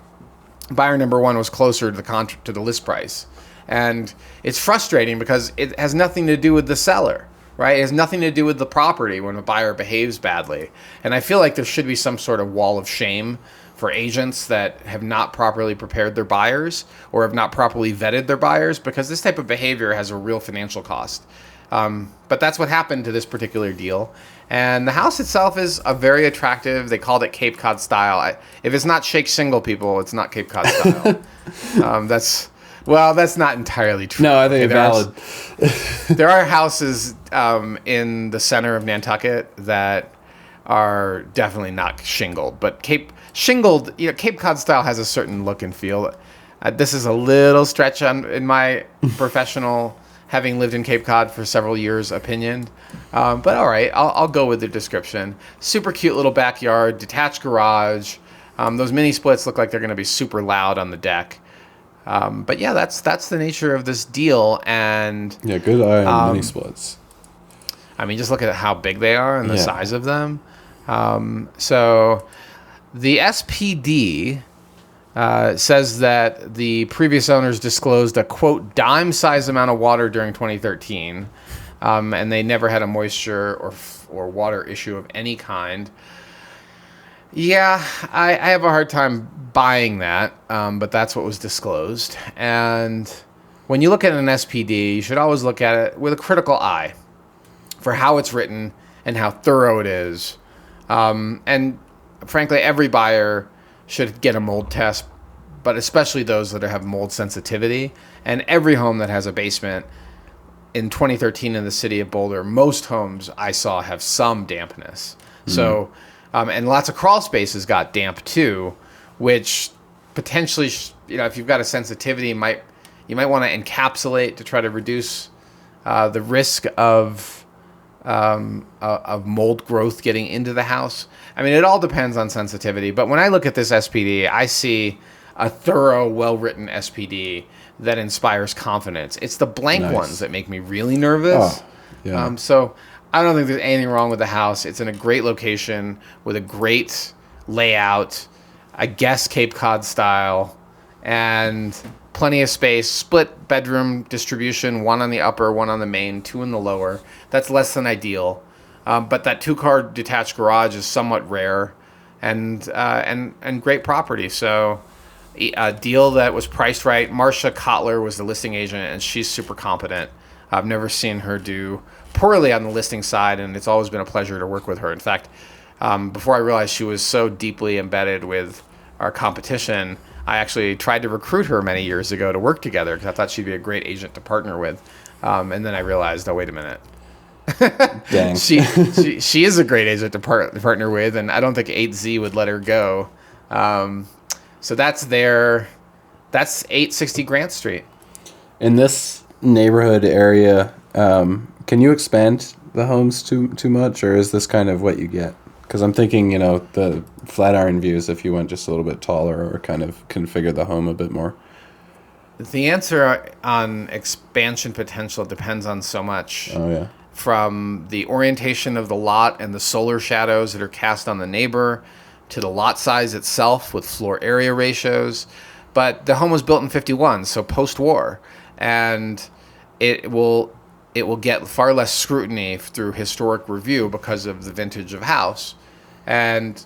buyer number 1 was closer to the list price. And it's frustrating because it has nothing to do with the seller, right? It has nothing to do with the property when a buyer behaves badly. And I feel like there should be some sort of wall of shame for agents that have not properly prepared their buyers or have not properly vetted their buyers, because this type of behavior has a real financial cost. But that's what happened to this particular deal. And the house itself is a very attractive, they called it Cape Cod style. If it's not shake shingle, people, it's not Cape Cod style. Well, that's not entirely true. No, I think it's valid. There are houses in the center of Nantucket that are definitely not shingled, but Cape Cod style has a certain look and feel. This is a little stretch in my professional, having lived in Cape Cod for several years, opinion. But all right, I'll go with the description. Super cute little backyard, detached garage. Those mini splits look like they're going to be super loud on the deck. But yeah, that's the nature of this deal. And yeah, good eye on mini splits. I mean, just look at how big they are and the size of them. So the SPD says that the previous owners disclosed a, quote, dime-sized amount of water during 2013, and they never had a moisture or water issue of any kind. Yeah, I have a hard time buying that, but that's what was disclosed. And when you look at an SPD, you should always look at it with a critical eye for how it's written and how thorough it is. And frankly, every buyer should get a mold test, but especially those that have mold sensitivity. And every home that has a basement in 2013 in the city of Boulder, most homes I saw have some dampness. Mm-hmm. So, and lots of crawl spaces got damp too, which potentially, if you've got a sensitivity, you might want to encapsulate to try to reduce the risk of mold growth getting into the house. I mean, it all depends on sensitivity. But when I look at this SPD, I see a thorough, well-written SPD that inspires confidence. It's the blank ones that make me really nervous. Oh, yeah. So I don't think there's anything wrong with the house. It's in a great location with a great layout, I guess Cape Cod style, and plenty of space, split bedroom distribution, one on the upper, one on the main, two in the lower. That's less than ideal. But that 2-car detached garage is somewhat rare and great property. So a deal that was priced right. Marcia Kotler was the listing agent, and she's super competent. I've never seen her do poorly on the listing side, and it's always been a pleasure to work with her. In fact, before I realized she was so deeply embedded with our competition, I actually tried to recruit her many years ago to work together because I thought she'd be a great agent to partner with. And then I realized, oh, wait a minute. Dang. She is a great agent to partner with, and I don't think 8Z would let her go. So that's 860 Grant Street. In this neighborhood area, can you expand the homes too much, or is this kind of what you get? Because I'm thinking, the Flatiron views, if you went just a little bit taller or kind of configure the home a bit more. The answer on expansion potential depends on so much. Oh, yeah. From the orientation of the lot and the solar shadows that are cast on the neighbor to the lot size itself with floor area ratios. But the home was built in 51, so post-war. And it will get far less scrutiny through historic review because of the vintage of house. And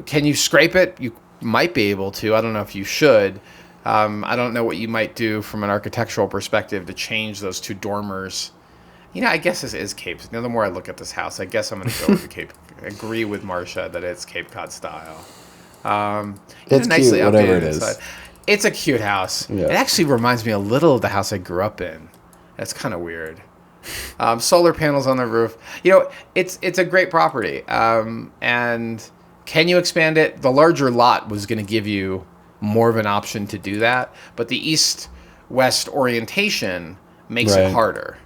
can you scrape it? You might be able to. I don't know if you should. I don't know what you might do from an architectural perspective to change those two dormers. I guess this is Cape. The more I look at this house, I guess I'm going to go with the Cape. Agree with Marcia that it's Cape Cod style. It's nicely cute, whatever it is. Inside. It's a cute house. Yeah. It actually reminds me a little of the house I grew up in. That's kind of weird. Solar panels on the roof. It's a great property. And can you expand it? The larger lot was going to give you more of an option to do that. But the east-west orientation makes it harder.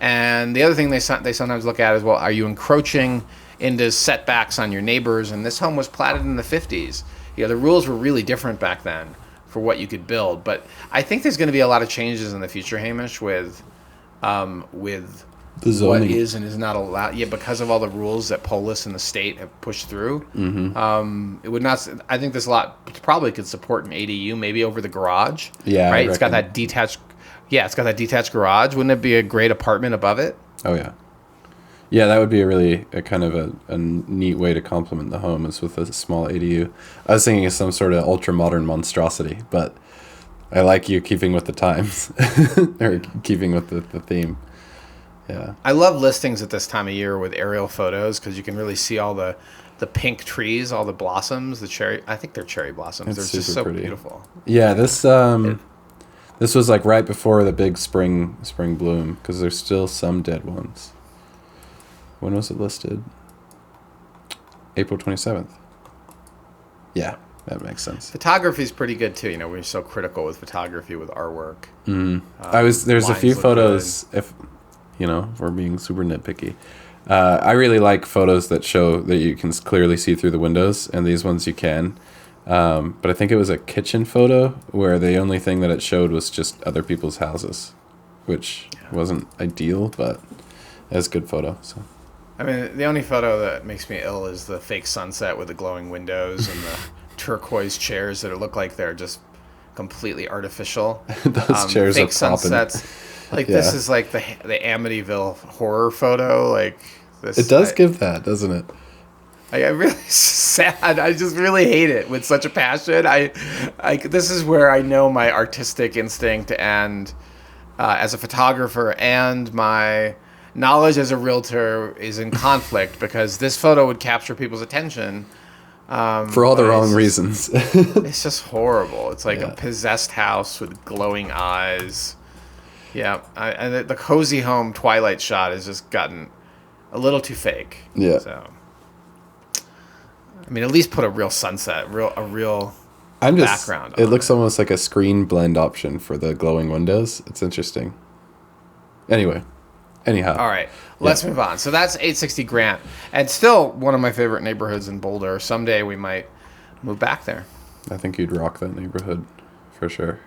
And the other thing they sometimes look at is, well, are you encroaching into setbacks on your neighbors? And this home was platted in the 50s. The rules were really different back then for what you could build. But I think there's going to be a lot of changes in the future, Hamish, with the zoning. What is and is not allowed. Yeah, because of all the rules that Polis and the state have pushed through. Mm-hmm. It would not. I think this lot probably could support an ADU, maybe over the garage. Yeah, right. It's got that detached. Yeah, it's got that detached garage. Wouldn't it be a great apartment above it? Oh yeah. Yeah, that would be a kind of a neat way to complement the home is with a small ADU. I was thinking of some sort of ultra-modern monstrosity, but I like you keeping with the times or keeping with the theme. Yeah. I love listings at this time of year with aerial photos because you can really see all the pink trees, all the blossoms, the cherry. I think they're cherry blossoms. It's they're just so pretty. Beautiful. Yeah, this This was like right before the big spring bloom, because there's still some dead ones. When was it listed? April 27th. Yeah, that makes sense. Photography is pretty good too. You know, we're so critical with photography with our work. There's a few photos, if we're being super nitpicky. I really like photos that show that you can clearly see through the windows, and these ones you can. But I think it was a kitchen photo where the only thing that it showed was just other people's houses, which wasn't ideal, but it was a good photo. So, I mean, the only photo that makes me ill is the fake sunset with the glowing windows and the turquoise chairs that look like they're just completely artificial. Those chairs fake are popping. Sunsets. Like this is like the Amityville horror photo. Like this. It does give that, doesn't it? I'm really sad. I just really hate it with such a passion. This is where I know my artistic instinct and as a photographer and my knowledge as a realtor is in conflict because this photo would capture people's attention. For all the wrong reasons. It's just horrible. It's like a possessed house with glowing eyes. Yeah. And the cozy home twilight shot has just gotten a little too fake. Yeah. So. I mean, at least put a real sunset, a real background. It looks almost like a screen blend option for the glowing windows. It's interesting. Anyhow. All right, let's move on. So that's 860 Grant, and still one of my favorite neighborhoods in Boulder. Someday we might move back there. I think you'd rock that neighborhood for sure.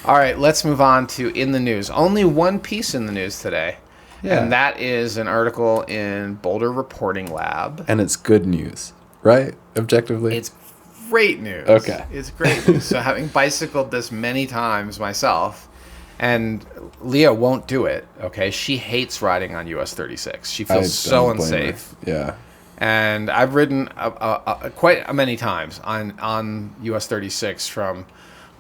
All right, let's move on to in the news. Only one piece in the news today. Yeah. And that is an article in Boulder Reporting Lab. And it's good news, right? Objectively? It's great news. Okay. It's great news. So having bicycled this many times myself, and Leah won't do it, okay? She hates riding on US 36. She feels so unsafe. Yeah. And I've ridden quite many times on US 36 from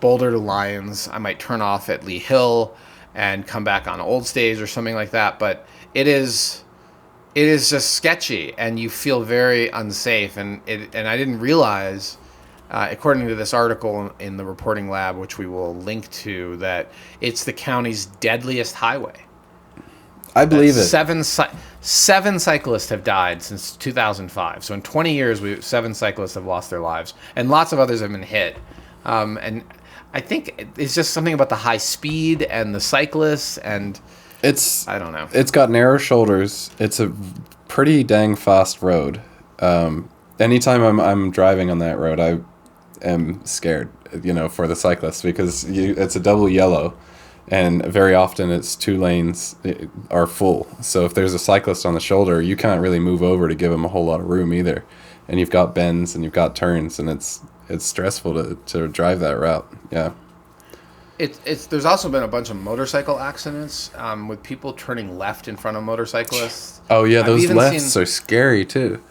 Boulder to Lyons. I might turn off at Lee Hill and come back on Old Stage or something like that. But it is just sketchy, and you feel very unsafe. And I didn't realize, according to this article in the Reporting Lab, which we will link to, that it's the county's deadliest highway. I believe it. Seven cyclists have died since 2005. So in 20 years, 7 cyclists have lost their lives, and lots of others have been hit. And I think it's just something about the high speed and the cyclists, and I don't know. It's got narrow shoulders. It's a pretty dang fast road. Anytime I'm driving on that road, I am scared, for the cyclists, because it's a double yellow, and very often it's 2 lanes are full. So if there's a cyclist on the shoulder, you can't really move over to give them a whole lot of room either. And you've got bends and you've got turns, and it's stressful to drive that route. Yeah. There's also been a bunch of motorcycle accidents with people turning left in front of motorcyclists. Oh yeah, those lefts are scary too.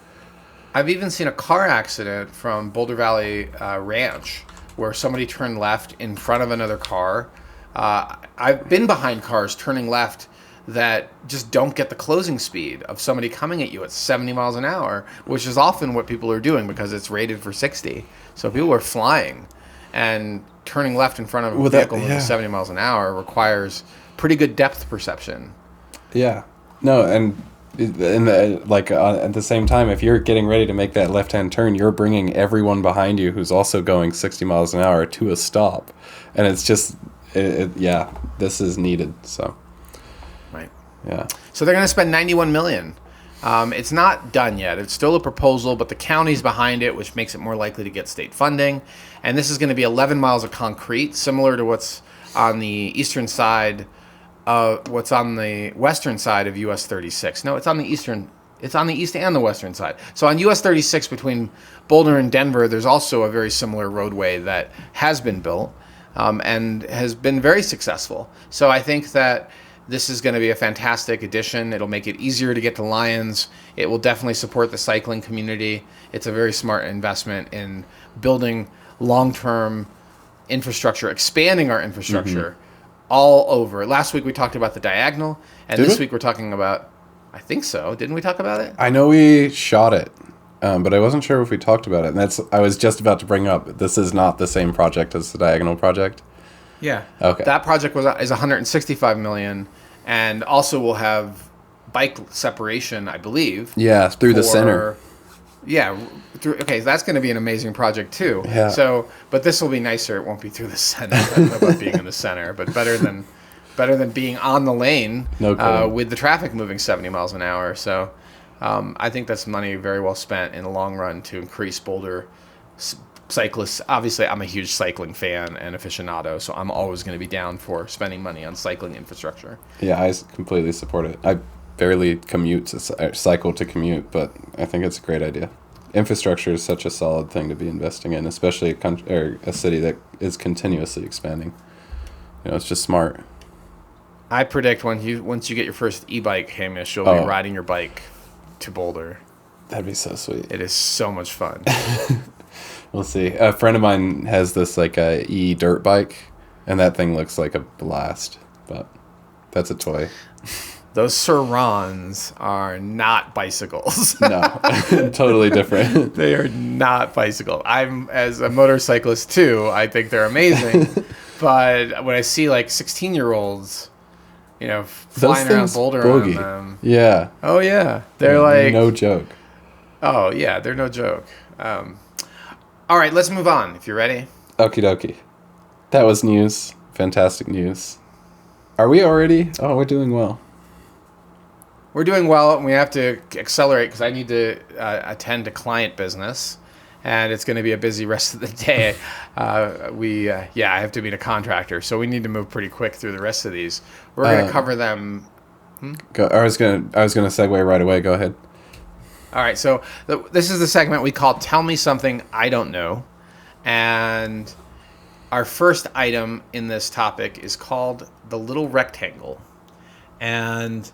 I've even seen a car accident from Boulder Valley Ranch where somebody turned left in front of another car. I've been behind cars turning left that just don't get the closing speed of somebody coming at you at 70 miles an hour, which is often what people are doing because it's rated for 60. So people are flying, and turning left in front of a vehicle moving 70 miles an hour requires pretty good depth perception. Yeah. No, and at the same time, if you're getting ready to make that left-hand turn, you're bringing everyone behind you who's also going 60 miles an hour to a stop. And it's just, this is needed, so. Right. Yeah. So they're going to spend $91 million. It's not done yet. It's still a proposal, but the county's behind it, which makes it more likely to get state funding. And this is going to be 11 miles of concrete, similar to what's on the eastern side, what's on the western side of US 36. No, it's on the eastern. It's on the east and the western side. So on US 36 between Boulder and Denver, there's also a very similar roadway that has been built and has been very successful. So I think that this is going to be a fantastic addition. It'll make it easier to get to Lyons. It will definitely support the cycling community. It's a very smart investment in building long-term infrastructure, expanding our infrastructure all over. Last week we talked about the diagonal, and this week we're talking about, I think so. Didn't we talk about it? I know we shot it, but I wasn't sure if we talked about it. And I was just about to bring up, this is not the same project as the diagonal project. Yeah. Okay. That project is 165 million, and also will have bike separation, I believe. Yeah, through the center. Yeah. Okay, so that's going to be an amazing project too. Yeah. So, but this will be nicer. It won't be through the center. I don't know about being in the center, but better than being on the lane No kidding. with the traffic moving 70 miles an hour. So, I think that's money very well spent in the long run to increase Boulder cyclists. Obviously, I'm a huge cycling fan and aficionado, so I'm always going to be down for spending money on cycling infrastructure. Yeah, I completely support it. I barely cycle to commute, but I think it's a great idea. Infrastructure is such a solid thing to be investing in, especially a city that is continuously expanding. It's just smart. I predict once you get your first e-bike, Hamish, you'll be riding your bike to Boulder. That'd be so sweet. It is so much fun. We'll see. A friend of mine has this a e-dirt bike, and that thing looks like a blast, but that's a toy. Those Surons are not bicycles. No, totally different. They are not bicycles. I'm, as a motorcyclist too, I think they're amazing. But when I see 16-year-olds, flying around Boulder on them. Yeah. Oh yeah. They're no joke. Oh yeah, they're no joke. All right, let's move on if you're ready. Okie dokie. That was news. Fantastic news. Are we already? Oh, we're doing well. We're doing well, and we have to accelerate because I need to attend to client business, and it's going to be a busy rest of the day. I have to meet a contractor, so we need to move pretty quick through the rest of these. We're going to cover them. I was gonna segue right away. Go ahead. All right, so this is the segment we call "Tell Me Something I Don't Know," and our first item in this topic is called the Little Rectangle, and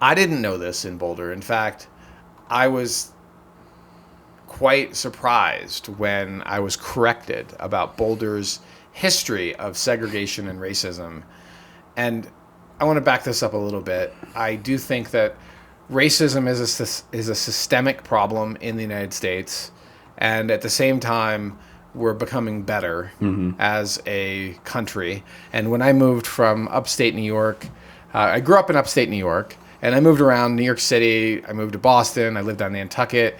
I didn't know this in Boulder. In fact, I was quite surprised when I was corrected about Boulder's history of segregation and racism. And I want to back this up a little bit. I do think that racism is a systemic problem in the United States, and at the same time, we're becoming better as a country. And when I moved from upstate New York, I grew up in upstate New York, and I moved around New York City. I moved to Boston. I lived on Nantucket.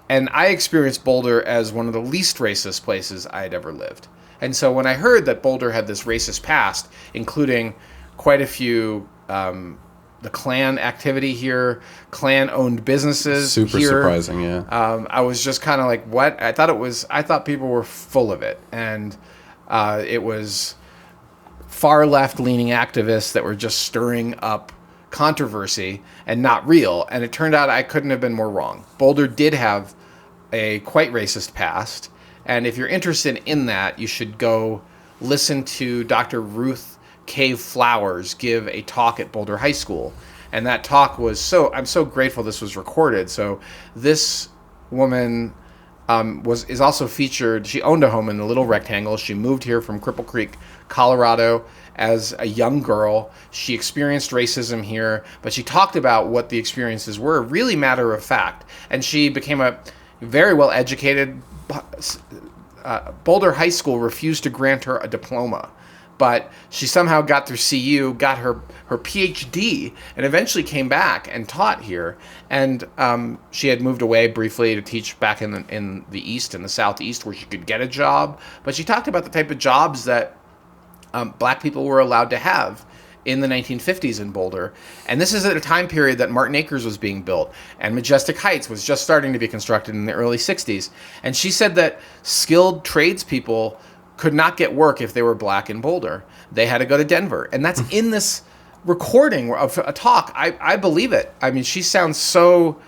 And I experienced Boulder as one of the least racist places I had ever lived. And so when I heard that Boulder had this racist past, including quite a few, the Klan activity here, Klan-owned businesses Super here, surprising, yeah. I was just kind of like, what? I thought people were full of it. And it was far left-leaning activists that were just stirring up controversy and not real. And it turned out I couldn't have been more wrong. Boulder did have a quite racist past. And if you're interested in that, you should go listen to Dr. Ruth Cave Flowers give a talk at Boulder High School. And that talk was I'm so grateful this was recorded. So this woman is also featured. She owned a home in the Little Rectangle. She moved here from Cripple Creek, Colorado as a young girl. She experienced racism here, but she talked about what the experiences were, really matter of fact. And she became a very well educated. Boulder High School refused to grant her a diploma, but she somehow got through CU, got her PhD, and eventually came back and taught here. And she had moved away briefly to teach back in the East, in the Southeast, where she could get a job. But she talked about the type of jobs that black people were allowed to have in the 1950s in Boulder. And this is at a time period that Martin Acres was being built and Majestic Heights was just starting to be constructed in the early 60s. And she said that skilled tradespeople could not get work if they were black in Boulder. They had to go to Denver. And that's in this recording of a talk. I believe it. I mean, she sounds so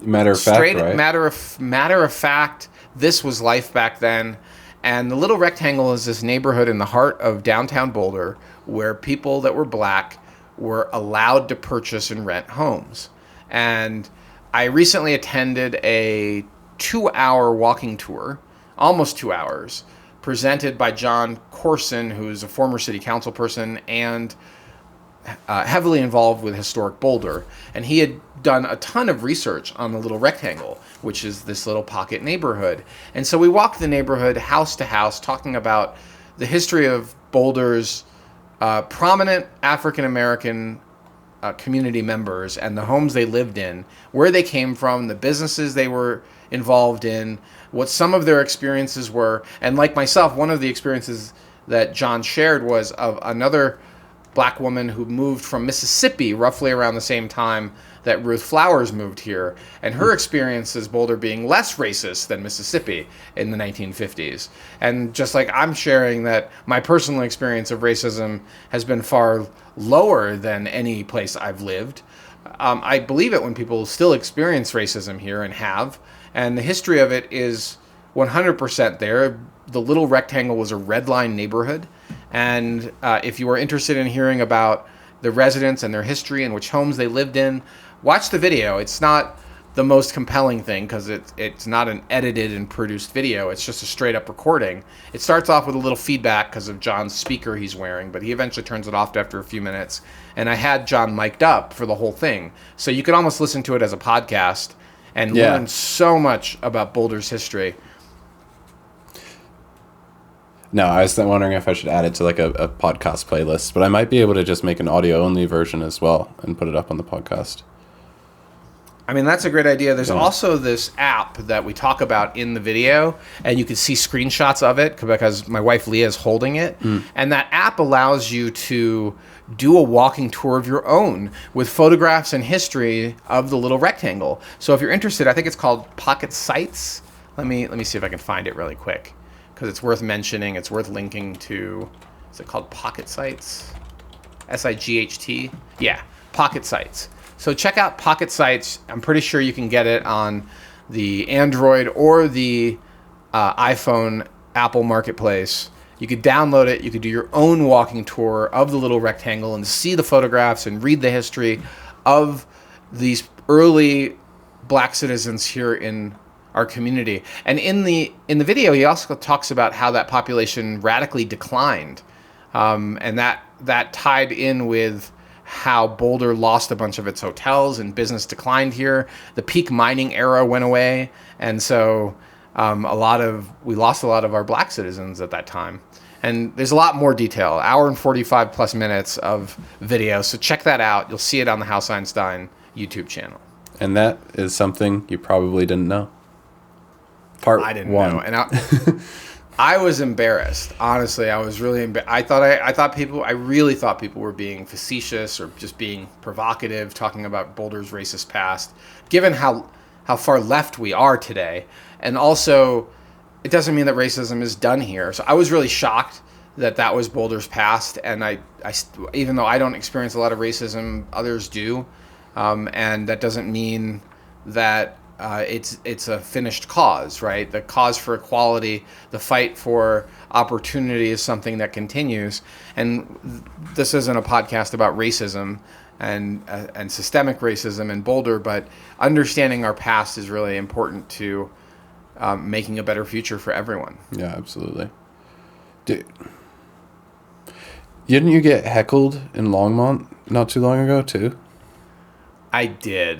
matter of fact, right? Matter of fact. This was life back then. And the Little Rectangle is this neighborhood in the heart of downtown Boulder where people that were black were allowed to purchase and rent homes. And I recently attended a 2-hour walking tour, almost 2 hours, presented by John Corson, who's a former city council person and heavily involved with Historic Boulder. And he had done a ton of research on the Little Rectangle, which is this little pocket neighborhood. And so we walked the neighborhood house to house talking about the history of Boulder's prominent African American community members and the homes they lived in, where they came from, the businesses they were involved in, what some of their experiences were. And like myself, one of the experiences that John shared was of another black woman who moved from Mississippi roughly around the same time that Ruth Flowers moved here, and her experience is Boulder being less racist than Mississippi in the 1950s. And just like I'm sharing that my personal experience of racism has been far lower than any place I've lived, I believe it when people still experience racism here and have, and the history of it is 100% there. The Little Rectangle was a red line neighborhood, and if you are interested in hearing about the residents and their history and which homes they lived in, watch the video. It's not the most compelling thing because it's not an edited and produced video. It's just a straight up recording. It starts off with a little feedback because of John's speaker he's wearing, but he eventually turns it off after a few minutes. And I had John mic'd up for the whole thing. So you could almost listen to it as a podcast and learn so much about Boulder's history. No, I was wondering if I should add it to like a podcast playlist, but I might be able to just make an audio only version as well and put it up on the podcast. I mean, that's a great idea. There's also this app that we talk about in the video, and you can see screenshots of it because my wife Leah is holding it. And that app allows you to do a walking tour of your own with photographs and history of the Little Rectangle. So if you're interested, I think it's called Pocket Sites. Let me see if I can find it really quick because it's worth mentioning. It's worth linking to. Is it called Pocket Sites? SIGHT? Yeah, Pocket Sites. So check out Pocket Sites. I'm pretty sure you can get it on the Android or the iPhone Apple Marketplace. You could download it. You could do your own walking tour of the Little Rectangle and see the photographs and read the history of these early black citizens here in our community. And in the video, he also talks about how that population radically declined, and that tied in with how Boulder lost a bunch of its hotels and business declined here. The peak mining era went away, and so we lost a lot of our black citizens at that time. And there's a lot more detail, hour and 45 plus minutes of video. So check that out. You'll see it on the House Einstein YouTube channel. And that is something you probably didn't know. I didn't know, and I was embarrassed. Honestly, I was really embarrassed. I really thought people were being facetious or just being provocative, talking about Boulder's racist past, given how far left we are today. And also, it doesn't mean that racism is done here. So I was really shocked that was Boulder's past. And I even though I don't experience a lot of racism, others do. And that doesn't mean that it's a finished cause, right? The cause for equality, the fight for opportunity is something that continues. And this isn't a podcast about racism and systemic racism in Boulder, but understanding our past is really important to making a better future for everyone. Yeah, absolutely. Dude, didn't you get heckled in Longmont not too long ago too? I did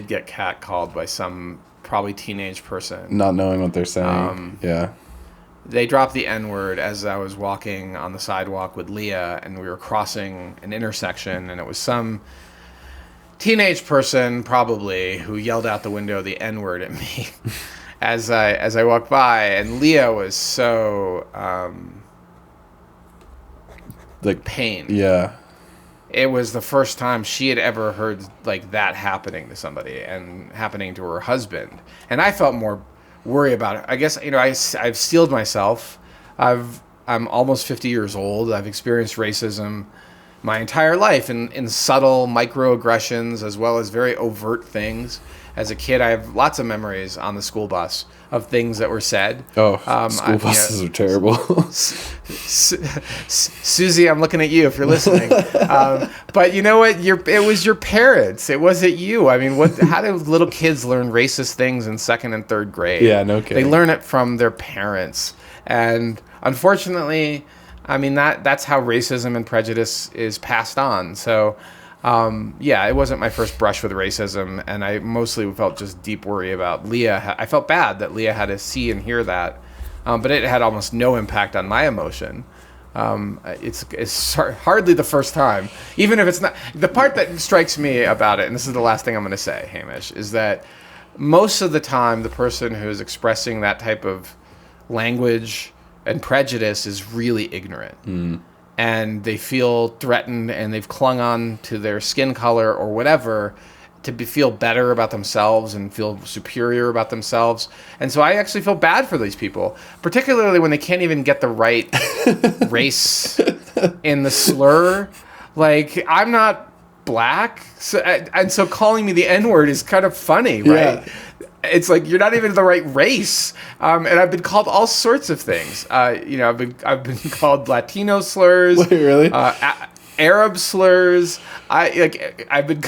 get catcalled by some probably teenage person. Not knowing what they're saying. Yeah. They dropped the N-word as I was walking on the sidewalk with Leah, and we were crossing an intersection, and it was some teenage person probably who yelled out the window the N-word at me as I walked by, and Leah was so like pained. Yeah. It was the first time she had ever heard like that happening to somebody and happening to her husband. And I felt more worry about it. I guess, I've steeled myself. I'm almost 50 years old. I've experienced racism my entire life in subtle microaggressions as well as very overt things. As a kid, I have lots of memories on the school bus of things that were said. Oh, school buses are terrible. Susie, I'm looking at you if you're listening. But you know what? It was your parents. It wasn't you. I mean, how do little kids learn racist things in second and third grade? Yeah, no kidding. They learn it from their parents. And unfortunately, I mean, that's how racism and prejudice is passed on. So, it wasn't my first brush with racism, and I mostly felt just deep worry about Leah. I felt bad that Leah had to see and hear that. but it had almost no impact on my emotion. It's hardly the first time, even if it's not. The part that strikes me about it, and this is the last thing I'm going to say, Hamish, is that most of the time the person who's expressing that type of language and prejudice is really ignorant. And they feel threatened, and they've clung on to their skin color or whatever feel better about themselves and feel superior about themselves. And so I actually feel bad for these people, particularly when they can't even get the right race in the slur. Like, I'm not black, so calling me the N-word is kind of funny, right? Yeah. It's like, you're not even the right race, and I've been called all sorts of things. I've been called Latino slurs. Wait, really? Arab slurs. I've been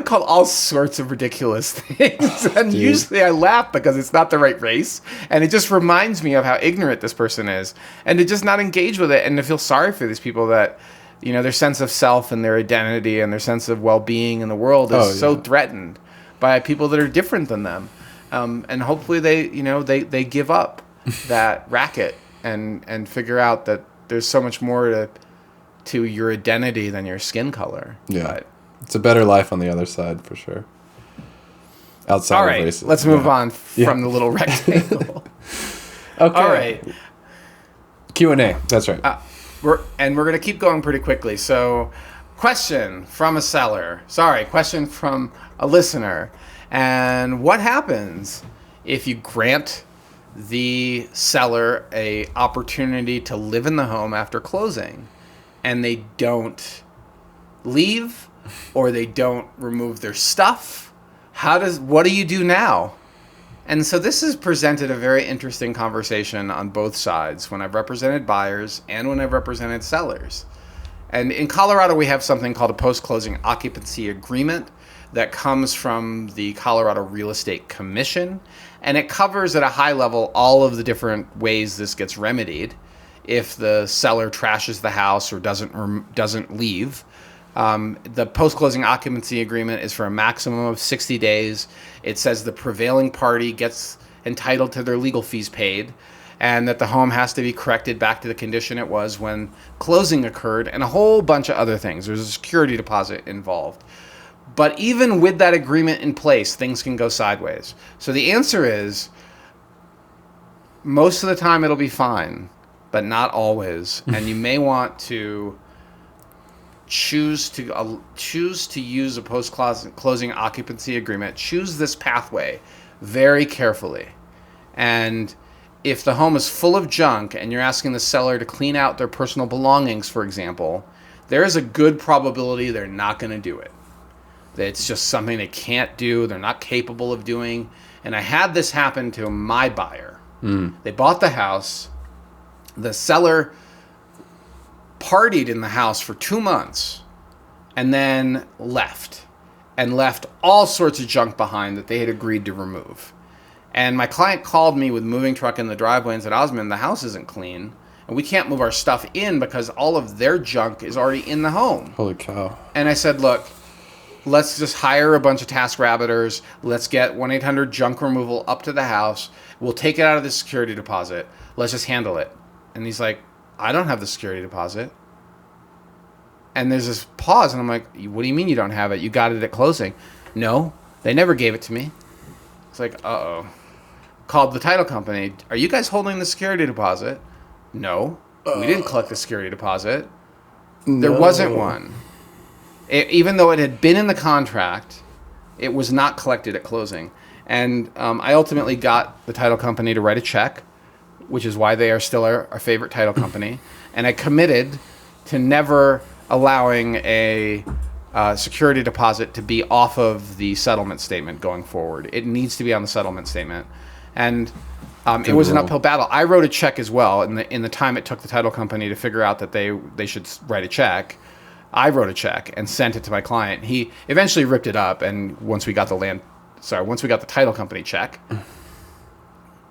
called all sorts of ridiculous things, and usually I laugh because it's not the right race, and it just reminds me of how ignorant this person is, and to just not engage with it, and to feel sorry for these people that, their sense of self and their identity and their sense of well-being in the world is so threatened by people that are different than them, and hopefully they give up that racket and figure out that there's so much more to your identity than your skin color. Yeah, but it's a better life on the other side for sure. Outside of racism. Let's move on from the little rectangle. Okay. All right. Q&A. That's right. We're going to keep going pretty quickly. So, question from a listener. And what happens if you grant the seller a opportunity to live in the home after closing, and they don't leave, or they don't remove their stuff? What do you do now? And so this has presented a very interesting conversation on both sides when I've represented buyers and when I've represented sellers. And in Colorado, we have something called a post-closing occupancy agreement that comes from the Colorado Real Estate Commission, and it covers at a high level all of the different ways this gets remedied if the seller trashes the house or doesn't leave. The post-closing occupancy agreement is for a maximum of 60 days. It says the prevailing party gets entitled to their legal fees paid, and that the home has to be corrected back to the condition it was when closing occurred, and a whole bunch of other things. There's a security deposit involved. But even with that agreement in place, things can go sideways. So the answer is, most of the time it'll be fine, but not always. And you may want to choose to use a post-closing occupancy agreement. Choose this pathway very carefully. And if the home is full of junk and you're asking the seller to clean out their personal belongings, for example, there is a good probability they're not going to do it. It's just something they can't do, they're not capable of doing. And I had this happen to my buyer. They bought the house. The seller partied in the house for 2 months and then left all sorts of junk behind that they had agreed to remove. And my client called me with a moving truck in the driveway and said, Osmond, the house isn't clean, and we can't move our stuff in because all of their junk is already in the home. Holy cow. And I said, look, let's just hire a bunch of TaskRabbiters. Let's get 1-800-junk removal up to the house. We'll take it out of the security deposit. Let's just handle it. And he's like, I don't have the security deposit. And there's this pause, and I'm like, what do you mean you don't have it? You got it at closing. No, they never gave it to me. It's like, uh-oh. Called the title company. Are you guys holding the security deposit? No, we didn't collect the security deposit. No. There wasn't one. Even though it had been in the contract, it was not collected at closing. And I ultimately got the title company to write a check, which is why they are still our favorite title company. And I committed to never allowing a security deposit to be off of the settlement statement going forward. It needs to be on the settlement statement. And it was an uphill battle. I wrote a check as well. In the time it took the title company to figure out that they should write a check, I wrote a check and sent it to my client. He eventually ripped it up, and once we got the title company check,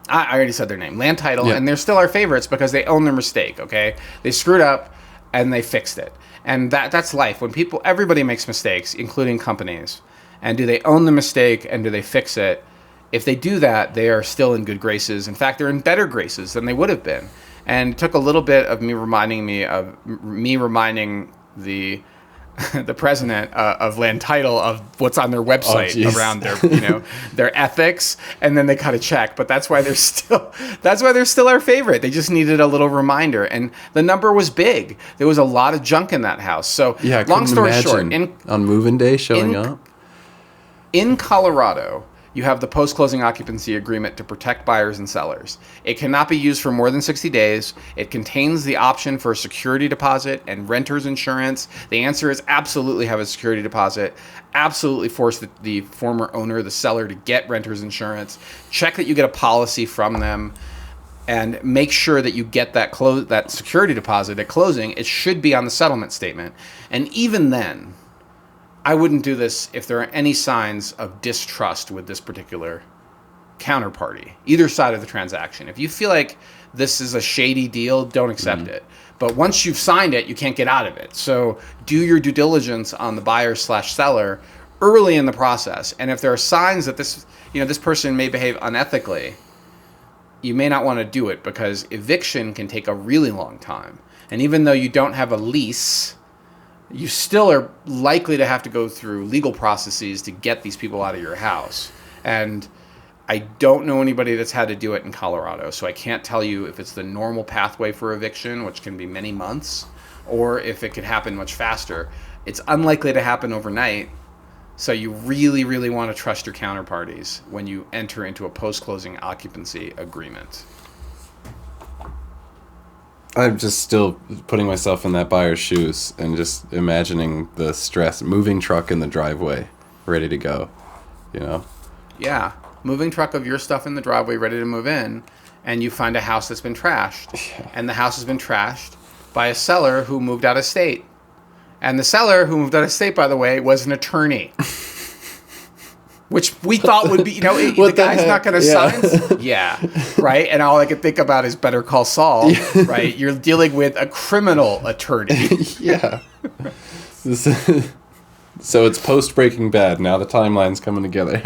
I already said their name, Land Title, and they're still our favorites because they own their mistake, okay? They screwed up, and they fixed it. And that's life. When everybody makes mistakes, including companies. And do they own the mistake, and do they fix it? If they do that, they are still in good graces. In fact, they're in better graces than they would have been. And it took a little bit of me reminding the the president of Land Title of what's on their website around their their ethics, and then they cut a check. But that's why they're still our favorite. They just needed a little reminder, and the number was big. There was a lot of junk in that house. So yeah, long story short, on move-in day showing up in Colorado, you have the post-closing occupancy agreement to protect buyers and sellers. It cannot be used for more than 60 days. It contains the option for a security deposit and renter's insurance. The answer is absolutely have a security deposit. Absolutely force the former owner, the seller, to get renter's insurance. Check that you get a policy from them. And make sure that you get that security deposit at closing. It should be on the settlement statement. And even then, I wouldn't do this if there are any signs of distrust with this particular counterparty, either side of the transaction. If you feel like this is a shady deal, don't accept it. But once you've signed it, you can't get out of it. So do your due diligence on the buyer/seller early in the process. And if there are signs that this person may behave unethically, you may not want to do it, because eviction can take a really long time. And even though you don't have a lease, you still are likely to have to go through legal processes to get these people out of your house. And I don't know anybody that's had to do it in Colorado, so I can't tell you if it's the normal pathway for eviction, which can be many months, or if it could happen much faster. It's unlikely to happen overnight, so you really, really want to trust your counterparties when you enter into a post-closing occupancy agreement. I'm just still putting myself in that buyer's shoes and just imagining the stress. Moving truck in the driveway, ready to go, Yeah, moving truck of your stuff in the driveway, ready to move in, and you find a house that's been trashed. And the house has been trashed by a seller who moved out of state. And the seller who moved out of state, by the way, was an attorney. Which we thought would be, the guy's not going to sign. Yeah, right? And all I could think about is Better Call Saul, right? You're dealing with a criminal attorney. Yeah. So it's post-Breaking Bad. Now the timeline's coming together.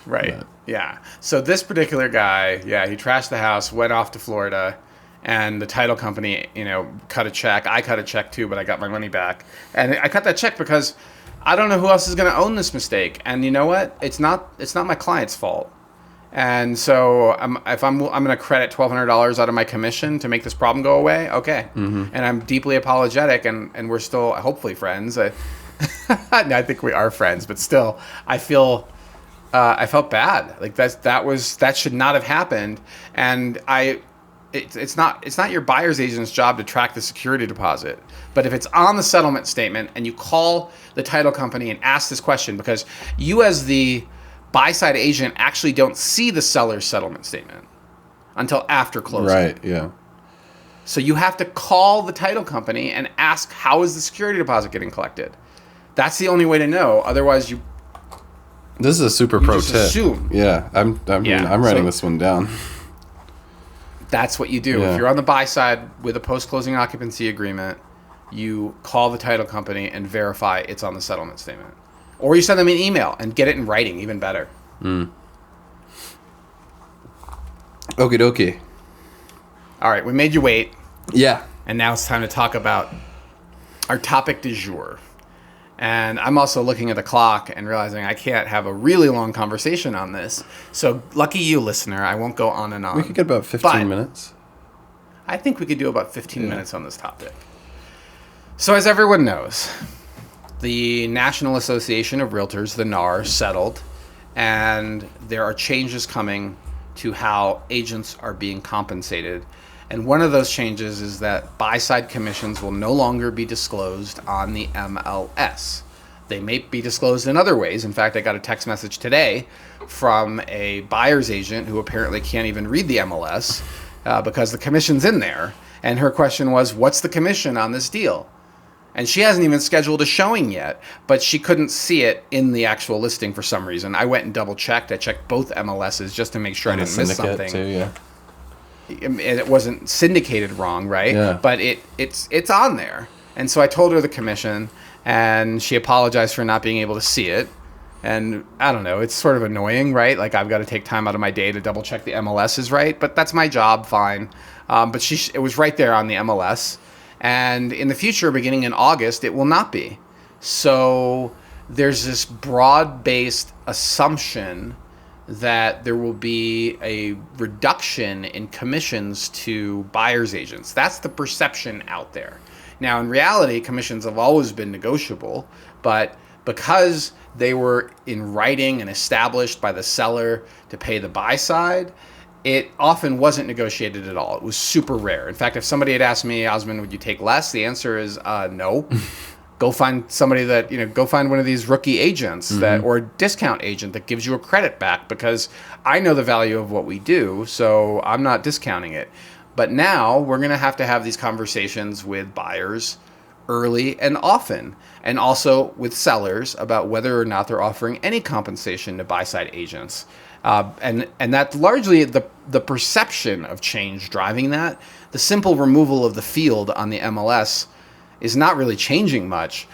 Right, yeah. So this particular guy, he trashed the house, went off to Florida, and the title company, cut a check. I cut a check too, but I got my money back. And I cut that check because I don't know who else is going to own this mistake. And you know what? It's not my client's fault. And so I'm going to credit $1,200 out of my commission to make this problem go away. Okay. Mm-hmm. And I'm deeply apologetic, and we're still hopefully friends. No, I think we are friends, but still, I felt bad. Like that should not have happened. And it's not your buyer's agent's job to track the security deposit. But if it's on the settlement statement and you call the title company and ask this question, because you as the buy-side agent actually don't see the seller's settlement statement until after closing. Right, yeah. So you have to call the title company and ask, how is the security deposit getting collected? That's the only way to know. Otherwise, this is a super pro just tip. Assume. Yeah, I'm writing this one down. That's what you do. Yeah. If you're on the buy side with a post-closing occupancy agreement, you call the title company and verify it's on the settlement statement. Or you send them an email and get it in writing, even better. Okie dokie. All right, we made you wait. Yeah. And now it's time to talk about our topic du jour. And I'm also looking at the clock and realizing I can't have a really long conversation on this. So lucky you, listener. I won't go on and on. We could get about 15 minutes. I think we could do about 15 minutes on this topic. So as everyone knows, the National Association of Realtors, the NAR, settled. And there are changes coming to how agents are being compensated. And one of those changes is that buy-side commissions will no longer be disclosed on the MLS. They may be disclosed in other ways. In fact, I got a text message today from a buyer's agent who apparently can't even read the MLS because the commission's in there. And her question was, what's the commission on this deal? And she hasn't even scheduled a showing yet, but she couldn't see it in the actual listing for some reason. I went and double-checked. I checked both MLSs just to make sure I didn't miss something. Too, yeah. It wasn't syndicated wrong, right? Yeah. But it's on there. And so I told her the commission, and she apologized for not being able to see it. And I don't know, it's sort of annoying, right? Like I've got to take time out of my day to double check the MLS is right, but that's my job, fine. But it was right there on the MLS. And in the future, beginning in August, it will not be. So there's this broad-based assumption that there will be a reduction in commissions to buyer's agents. That's the perception out there. Now, in reality, commissions have always been negotiable, but because they were in writing and established by the seller to pay the buy side, it often wasn't negotiated at all. It was super rare. In fact, if somebody had asked me, Osmond, would you take less? The answer is no. Go find somebody that, go find one of these rookie agents or a discount agent that gives you a credit back, because I know the value of what we do, so I'm not discounting it. But now we're going to have these conversations with buyers early and often, and also with sellers about whether or not they're offering any compensation to buy-side agents. And that's largely the perception of change driving that. The simple removal of the field on the MLS is not really changing much.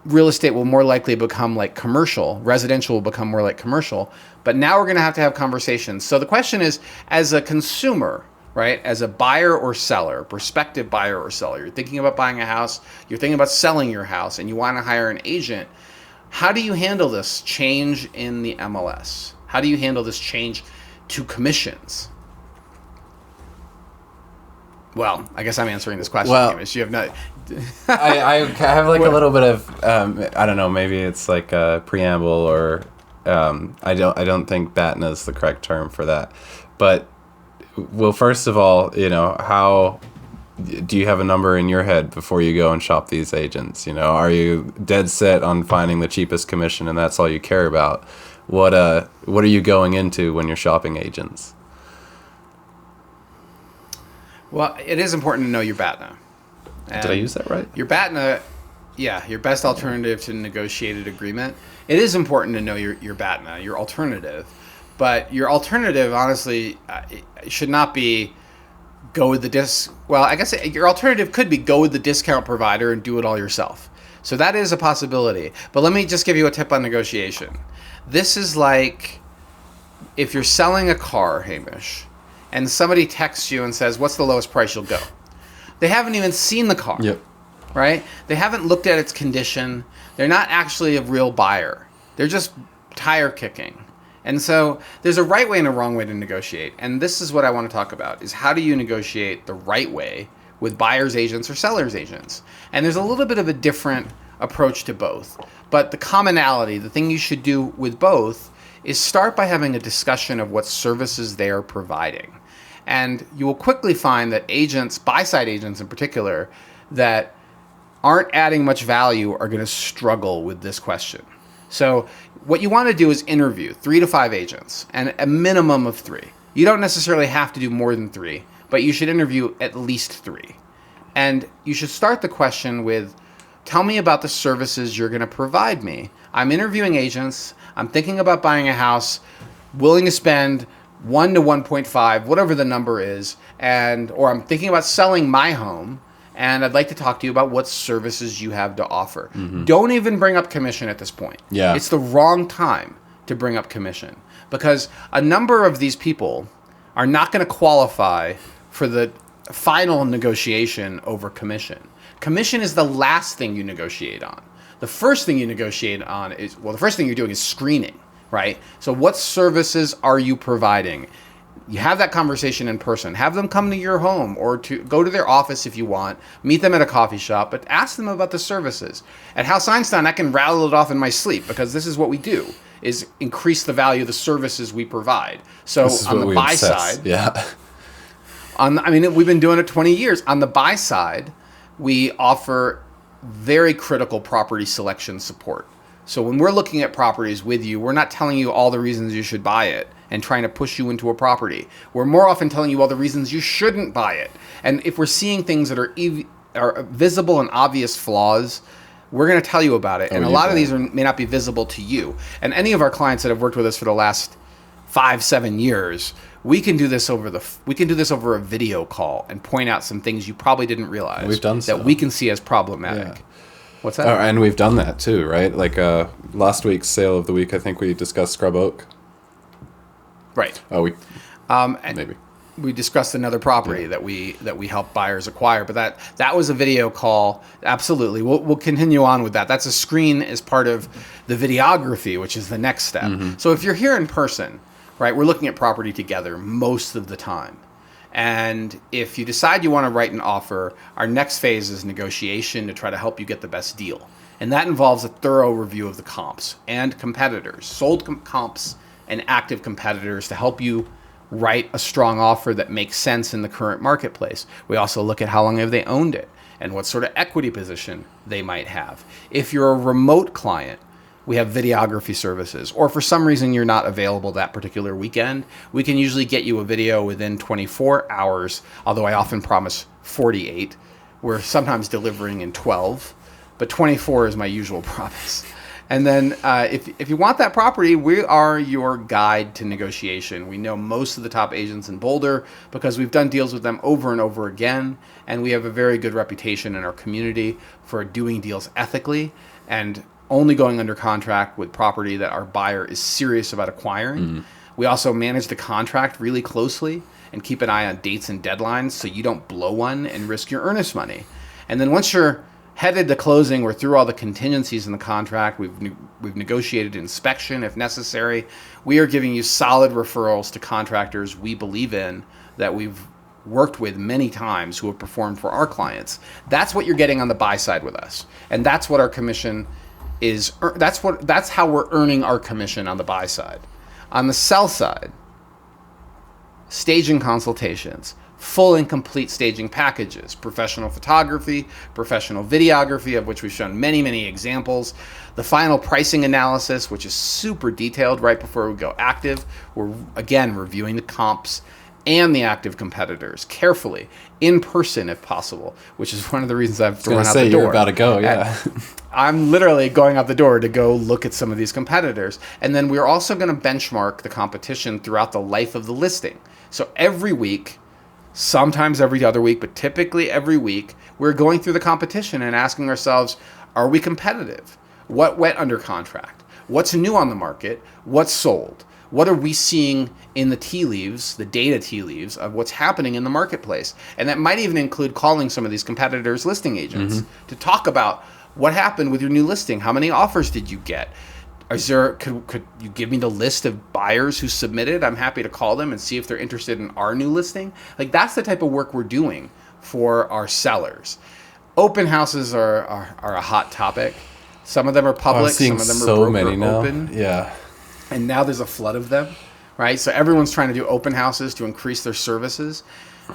Real estate will more likely become like commercial. Residential will become more like commercial. But now we're going to have conversations. So the question is, as a consumer, right, as a buyer or seller, prospective buyer or seller, you're thinking about buying a house, you're thinking about selling your house, and you want to hire an agent, how do you handle this change in the MLS? How do you handle this change to commissions? Well, I guess I'm answering this question. Well, Hamish. You have not. I have like a little bit of I don't know, maybe it's like a preamble, or I don't think BATNA is the correct term for that. But well, first of all, how do you have a number in your head before you go and shop these agents? Are you dead set on finding the cheapest commission and that's all you care about? What are you going into when you're shopping agents? Well, it is important to know your BATNA. And did I use that right? Your BATNA, your best alternative to negotiated agreement. It is important to know your BATNA, your alternative. But your alternative, honestly, should not be go with the Well, I guess your alternative could be go with the discount provider and do it all yourself. So that is a possibility. But let me just give you a tip on negotiation. This is like if you're selling a car, Hamish, and somebody texts you and says, what's the lowest price you'll go? They haven't even seen the car, Yep. right? They haven't looked at its condition. They're not actually a real buyer. They're just tire kicking. And so there's a right way and a wrong way to negotiate. And this is what I want to talk about, is how do you negotiate the right way with buyer's agents or seller's agents? And there's a little bit of a different approach to both. But the commonality, the thing you should do with both, is start by having a discussion of what services they are providing. And you will quickly find that agents, buy-side agents in particular, that aren't adding much value are going to struggle with this question. So what you want to do is interview 3 to 5 agents, and a minimum of 3. You don't necessarily have to do more than 3, but you should interview at least 3. And you should start the question with, tell me about the services you're going to provide me. I'm interviewing agents. I'm thinking about buying a house, willing to spend 1 to 1.5, whatever the number is, or I'm thinking about selling my home, and I'd like to talk to you about what services you have to offer. Mm-hmm. Don't even bring up commission at this point. Yeah. It's the wrong time to bring up commission, because a number of these people are not going to qualify for the final negotiation over commission. Commission is the last thing you negotiate on. The first thing you negotiate on is, the first thing you're doing is screening, right? So what services are you providing? You have that conversation in person. Have them come to your home, or to go to their office if you want. Meet them at a coffee shop, but ask them about the services. At House Einstein, I can rattle it off in my sleep, because this is what we do, is increase the value of the services we provide. So on the buy side, we've been doing it 20 years. On the buy side, we offer very critical property selection support. So when we're looking at properties with you, we're not telling you all the reasons you should buy it and trying to push you into a property. We're more often telling you all the reasons you shouldn't buy it. And if we're seeing things that are visible and obvious flaws, we're going to tell you about it. And a lot of these may not be visible to you. And any of our clients that have worked with us for the last 5-7 years, we can do this over a video call and point out some things you probably didn't realize. We've done so. That we can see as problematic. Yeah. What's that? Oh, and we've done that too, right? Like last week's sale of the week, I think we discussed Scrub Oak. Right. Oh, we maybe. We discussed another property that we help buyers acquire, but that was a video call. Absolutely, we'll continue on with that. That's a screen as part of the videography, which is the next step. So if you're here in person, right, we're looking at property together most of the time. And if you decide you want to write an offer, our next phase is negotiation to try to help you get the best deal. And that involves a thorough review of the comps and competitors, sold comps and active competitors, to help you write a strong offer that makes sense in the current marketplace. We also look at how long have they owned it and what sort of equity position they might have. If you're a remote client, we have videography services, or for some reason you're not available that particular weekend, we can usually get you a video within 24 hours, although I often promise 48. We're sometimes delivering in 12, but 24 is my usual promise. And then if you want that property, we are your guide to negotiation. We know most of the top agents in Boulder because we've done deals with them over and over again, and we have a very good reputation in our community for doing deals ethically and only going under contract with property that our buyer is serious about acquiring. We also manage the contract really closely and keep an eye on dates and deadlines so you don't blow one and risk your earnest money. And then once you're headed to closing, we're through all the contingencies in the contract. We've negotiated inspection if necessary. We are giving you solid referrals to contractors we believe in, that we've worked with many times, who have performed for our clients. That's what you're getting on the buy side with us, and that's what our commission is. That's how we're earning our commission on the buy side. On the sell side, staging consultations, full and complete staging packages, professional photography, professional videography, of which we've shown many, many examples, the final pricing analysis, which is super detailed right before we go active. We're, again, reviewing the comps and the active competitors carefully, in person if possible, which is one of the reasons I've run out the door. You're about to go, yeah. I'm literally going out the door to go look at some of these competitors. And then we're also going to benchmark the competition throughout the life of the listing. So every week, sometimes every other week, but typically every week, we're going through the competition and asking ourselves, are we competitive? What went under contract? What's new on the market? What's sold? What are we seeing in the tea leaves, the data tea leaves of what's happening in the marketplace? And that might even include calling some of these competitors' listing agents to talk about what happened with your new listing. How many offers did you get? Could you give me the list of buyers who submitted? I'm happy to call them and see if they're interested in our new listing. Like, that's the type of work we're doing for our sellers. Open houses are a hot topic. Some of them are public, some of them are broker open. Yeah. And now there's a flood of them, right? So everyone's trying to do open houses to increase their services.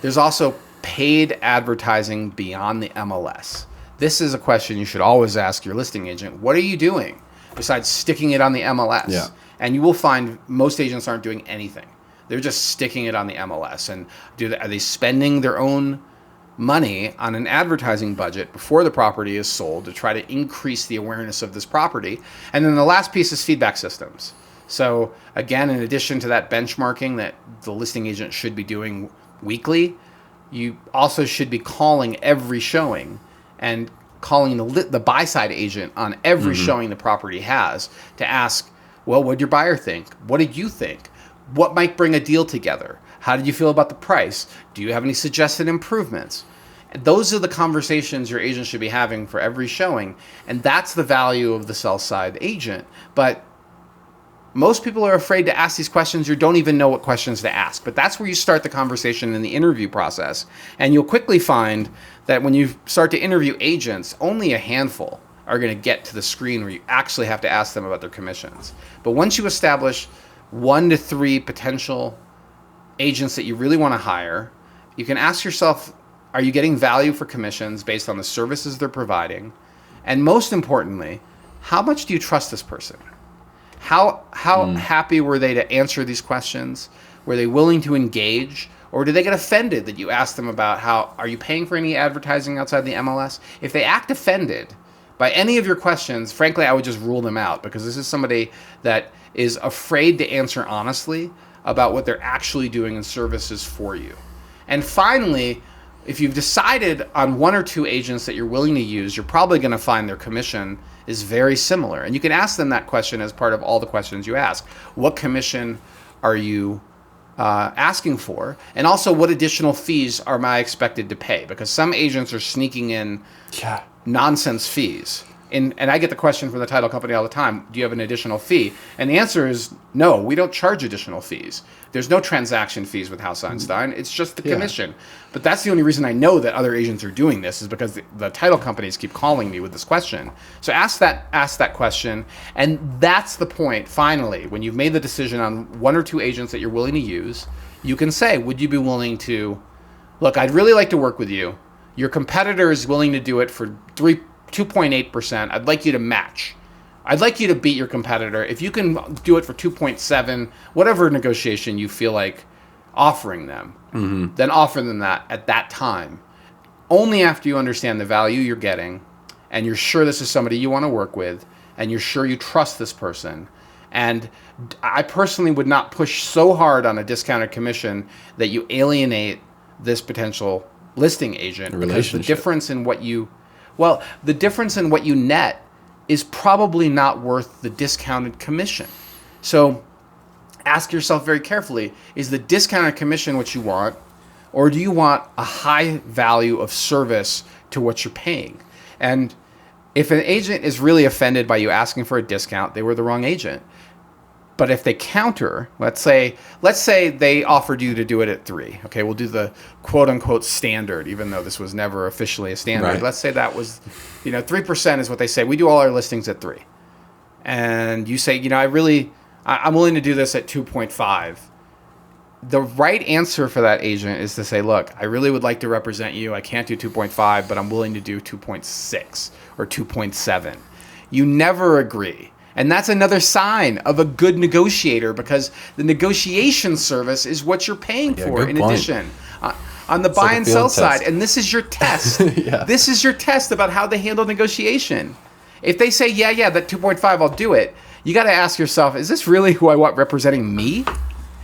There's also paid advertising beyond the MLS. This is a question you should always ask your listing agent. What are you doing besides sticking it on the MLS? Yeah. And you will find most agents aren't doing anything. They're just sticking it on the MLS. And are they spending their own money on an advertising budget before the property is sold to try to increase the awareness of this property? And then the last piece is feedback systems. So again, in addition to that benchmarking that the listing agent should be doing weekly, you also should be calling every showing and calling the buy-side agent on every showing the property has to ask, well, what did your buyer think? What did you think? What might bring a deal together? How did you feel about the price? Do you have any suggested improvements? Those are the conversations your agent should be having for every showing, and that's the value of the sell-side agent. But most people are afraid to ask these questions or don't even know what questions to ask. But that's where you start the conversation in the interview process. And you'll quickly find that when you start to interview agents, only a handful are going to get to the screen where you actually have to ask them about their commissions. But once you establish 1 to 3 potential agents that you really want to hire, you can ask yourself, are you getting value for commissions based on the services they're providing? And most importantly, how much do you trust this person? How happy were they to answer these questions? Were they willing to engage? Or did they get offended that you asked them about are you paying for any advertising outside the MLS? If they act offended by any of your questions, frankly, I would just rule them out, because this is somebody that is afraid to answer honestly about what they're actually doing in services for you. And finally, if you've decided on one or two agents that you're willing to use, you're probably going to find their commission is very similar. And you can ask them that question as part of all the questions you ask. What commission are you asking for? And also, what additional fees am I expected to pay? Because some agents are sneaking in nonsense fees. And I get the question from the title company all the time, do you have an additional fee? And the answer is no, we don't charge additional fees. There's no transaction fees with House Einstein. It's just the commission. But that's the only reason I know that other agents are doing this is because the title companies keep calling me with this question. So ask that question. And that's the point, finally, when you've made the decision on one or two agents that you're willing to use, you can say, would you be willing to, look, I'd really like to work with you. Your competitor is willing to do it for 2.8%. I'd like you to match. I'd like you to beat your competitor. If you can do it for 2.7, whatever negotiation you feel like offering them, then offer them that at that time. Only after you understand the value you're getting and you're sure this is somebody you want to work with and you're sure you trust this person. And I personally would not push so hard on a discounted commission that you alienate this potential listing agent, because the difference in what you net is probably not worth the discounted commission. So ask yourself very carefully, is the discounted commission what you want, or do you want a high value of service to what you're paying? And if an agent is really offended by you asking for a discount, they were the wrong agent. But if they counter, let's say they offered you to do it at 3. Okay, we'll do the quote unquote standard, even though this was never officially a standard. Right. Let's say that was, 3% is what they say. We do all our listings at 3. And you say, I'm willing to do this at 2.5. The right answer for that agent is to say, look, I really would like to represent you. I can't do 2.5, but I'm willing to do 2.6 or 2.7. You never agree. And that's another sign of a good negotiator, because the negotiation service is what you're paying for in addition. On the buy and sell side, and this is your test. This is your test about how they handle negotiation. If they say, that 2.5, I'll do it, you got to ask yourself, is this really who I want representing me?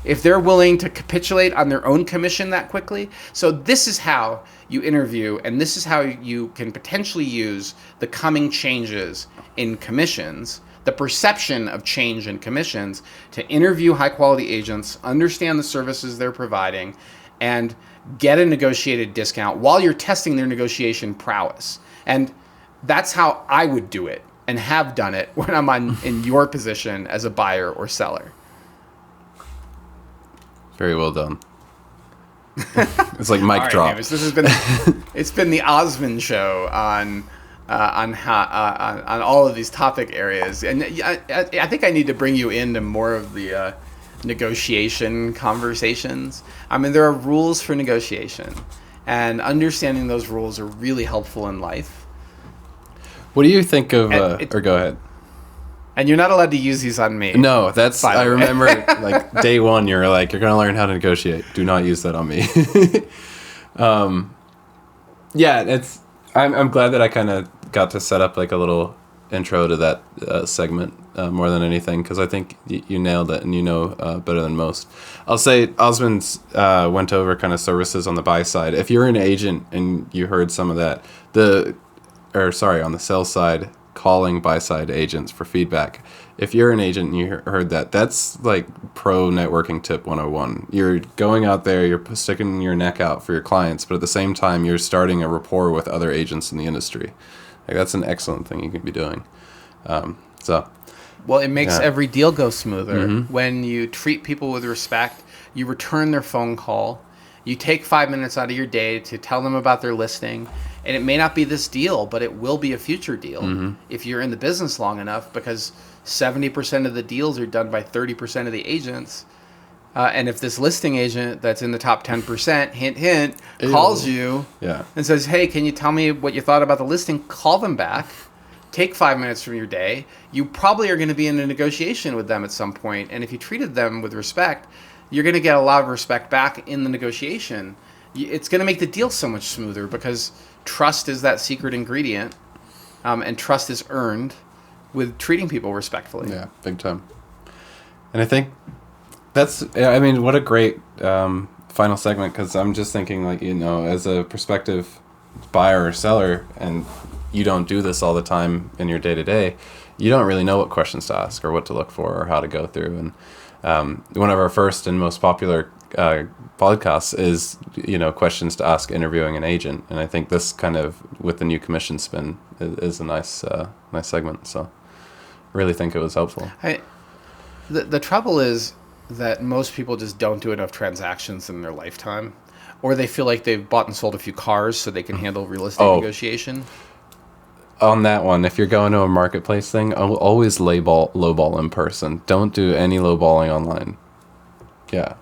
If they're willing to capitulate on their own commission that quickly. So this is how you interview, and this is how you can potentially use the coming changes in commissions, the perception of change in commissions, to interview high-quality agents, understand the services they're providing, and get a negotiated discount while you're testing their negotiation prowess. And that's how I would do it and have done it when I'm in your position as a buyer or seller. Very well done. It's like mic drop. Anyways, this has been it's been the Osmond Show on all of these topic areas, and I think I need to bring you into more of the negotiation conversations. I mean, there are rules for negotiation, and understanding those rules are really helpful in life. What do you think of? Or go ahead. And you're not allowed to use these on me. No, that's. I remember like day one, you're like, you're gonna learn how to negotiate. Do not use that on me. It's. I'm glad that I kind of got to set up like a little intro to that segment more than anything, because I think you nailed it, and better than most. I'll say Osmond's went over kind of services on the buy side. If you're an agent and you heard some of that, on the sell side, calling buy side agents for feedback. If you're an agent and you heard that, that's like pro networking tip 101. You're going out there, you're sticking your neck out for your clients, but at the same time, you're starting a rapport with other agents in the industry. Like, that's an excellent thing you can be doing. Well, it makes every deal go smoother. When you treat people with respect, you return their phone call, you take 5 minutes out of your day to tell them about their listing, and it may not be this deal, but it will be a future deal if you're in the business long enough, because 70% of the deals are done by 30% of the agents. And if this listing agent that's in the top 10%, hint, hint, calls you and says, hey, can you tell me what you thought about the listing? Call them back. Take 5 minutes from your day. You probably are going to be in a negotiation with them at some point. And if you treated them with respect, you're going to get a lot of respect back in the negotiation. It's going to make the deal so much smoother, because trust is that secret ingredient, and trust is earned with treating people respectfully. Yeah, big time. And I think what a great final segment, because I'm just thinking, like, as a prospective buyer or seller, and you don't do this all the time in your day-to-day, you don't really know what questions to ask or what to look for or how to go through. And one of our first and most popular podcasts is, questions to ask interviewing an agent. And I think this kind of, with the new commission spin, is a nice segment. So really think it was helpful. The trouble is that most people just don't do enough transactions in their lifetime, or they feel like they've bought and sold a few cars so they can handle real estate negotiation. On that one, if you're going to a marketplace thing, always lowball in person. Don't do any lowballing online. Yeah.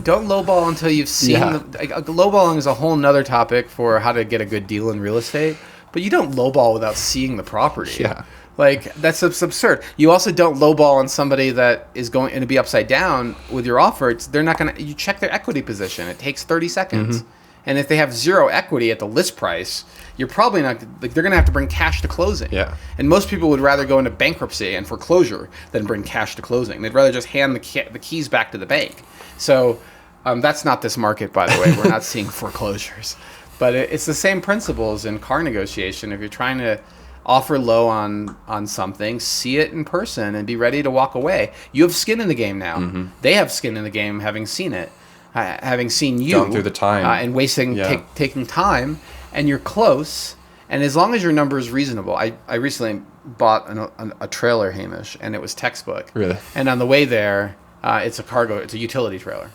Don't lowball until you've seen lowballing is a whole nother topic for how to get a good deal in real estate, but you don't lowball without seeing the property. Yeah. Like, that's absurd. You also don't lowball on somebody that is going to be upside down with your offer. They're not going to, you check their equity position. It takes 30 seconds. Mm-hmm. And if they have zero equity at the list price, you're probably not, like, they're going to have to bring cash to closing. Yeah. And most people would rather go into bankruptcy and foreclosure than bring cash to closing. They'd rather just hand the keys back to the bank. So that's not this market, by the way. We're not seeing foreclosures. But it's the same principles in car negotiation. If you're trying to offer low on something, see it in person and be ready to walk away. You have skin in the game now. Mm-hmm. They have skin in the game, having seen it. Having seen you gone through the time and wasting taking time, and you're close, and as long as your number is reasonable. I recently bought a trailer, Hamish, and it was textbook. Really? And on the way there, it's a utility trailer.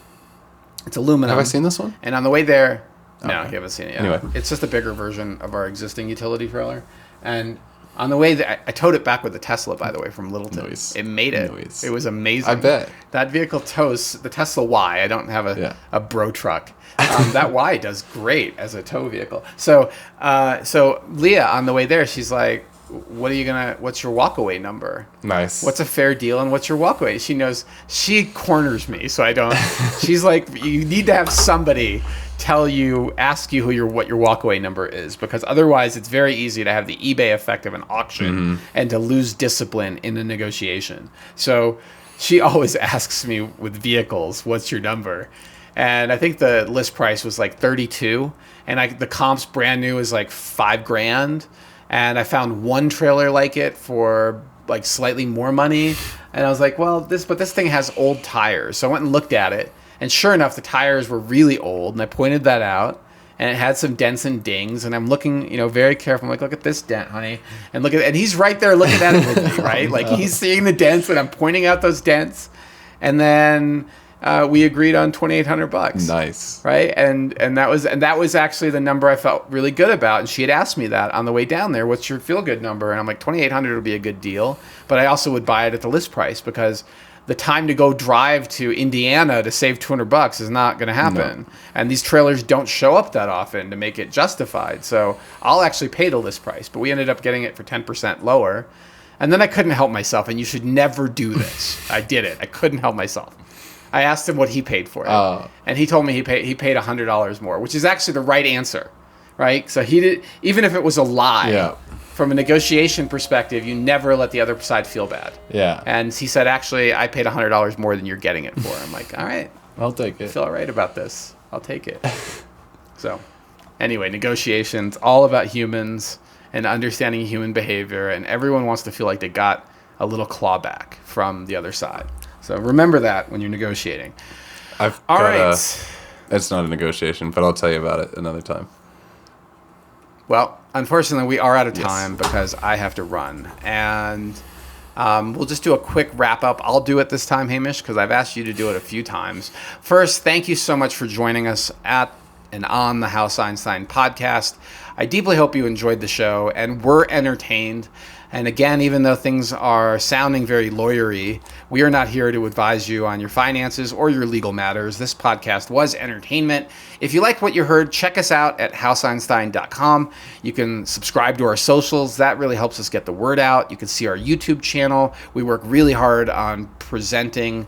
It's aluminum. Have I seen this one? And on the way there, no, you haven't seen it yet. Anyway, it's just a bigger version of our existing utility trailer, and on the way there, I towed it back with the Tesla, by the way, from Littleton. Nice. It made it. Nice. It was amazing. I bet. That vehicle tows the Tesla Y. I don't have a bro truck. That Y does great as a tow vehicle. So Leah, on the way there, she's like, what's your walkaway number? Nice. What's a fair deal and what's your walkaway? She knows, she corners me, so I don't. She's like, you need to have somebody ask you what your walkaway number is, because otherwise it's very easy to have the eBay effect of an auction and to lose discipline in a negotiation. So she always asks me with vehicles, what's your number? And I think the list price was like 32, and the comps brand new is like $5,000, and I found one trailer like it for like slightly more money, and I was like, well, this thing has old tires. So I went and looked at it. And sure enough, the tires were really old, and I pointed that out, and it had some dents and dings, and I'm looking, very careful. I'm like, look at this dent, honey, and and he's right there looking at it with me, right? Like, he's seeing the dents, and I'm pointing out those dents, and then we agreed on $2,800. Nice, right? And that was actually the number I felt really good about. And she had asked me that on the way down there. What's your feel good number? And I'm like, $2,800 would be a good deal, but I also would buy it at the list price, because the time to go drive to Indiana to save $200 is not going to happen. No. And these trailers don't show up that often to make it justified. So I'll actually pay the list price, but we ended up getting it for 10% lower. And then I couldn't help myself, and you should never do this. I did it. I couldn't help myself. I asked him what he paid for it. And he told me he paid $100 more, which is actually the right answer, right? So he did, even if it was a lie. Yeah. From a negotiation perspective, you never let the other side feel bad. Yeah. And he said, actually, I paid $100 more than you're getting it for. I'm like, all right. I'll take it. I feel all right about this. I'll take it. So, anyway, negotiations, all about humans and understanding human behavior. And everyone wants to feel like they got a little clawback from the other side. So remember that when you're negotiating. It's not a negotiation, but I'll tell you about it another time. Well, unfortunately, we are out of time because I have to run. And we'll just do a quick wrap-up. I'll do it this time, Hamish, because I've asked you to do it a few times. First, thank you so much for joining us at and on the House Einstein podcast. I deeply hope you enjoyed the show and were entertained. And again, even though things are sounding very lawyery, we are not here to advise you on your finances or your legal matters. This podcast was entertainment. If you liked what you heard, check us out at houseeinstein.com. You can subscribe to our socials. That really helps us get the word out. You can see our YouTube channel. We work really hard on presenting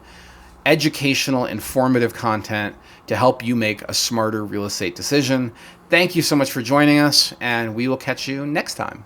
educational, informative content to help you make a smarter real estate decision. Thank you so much for joining us, and we will catch you next time.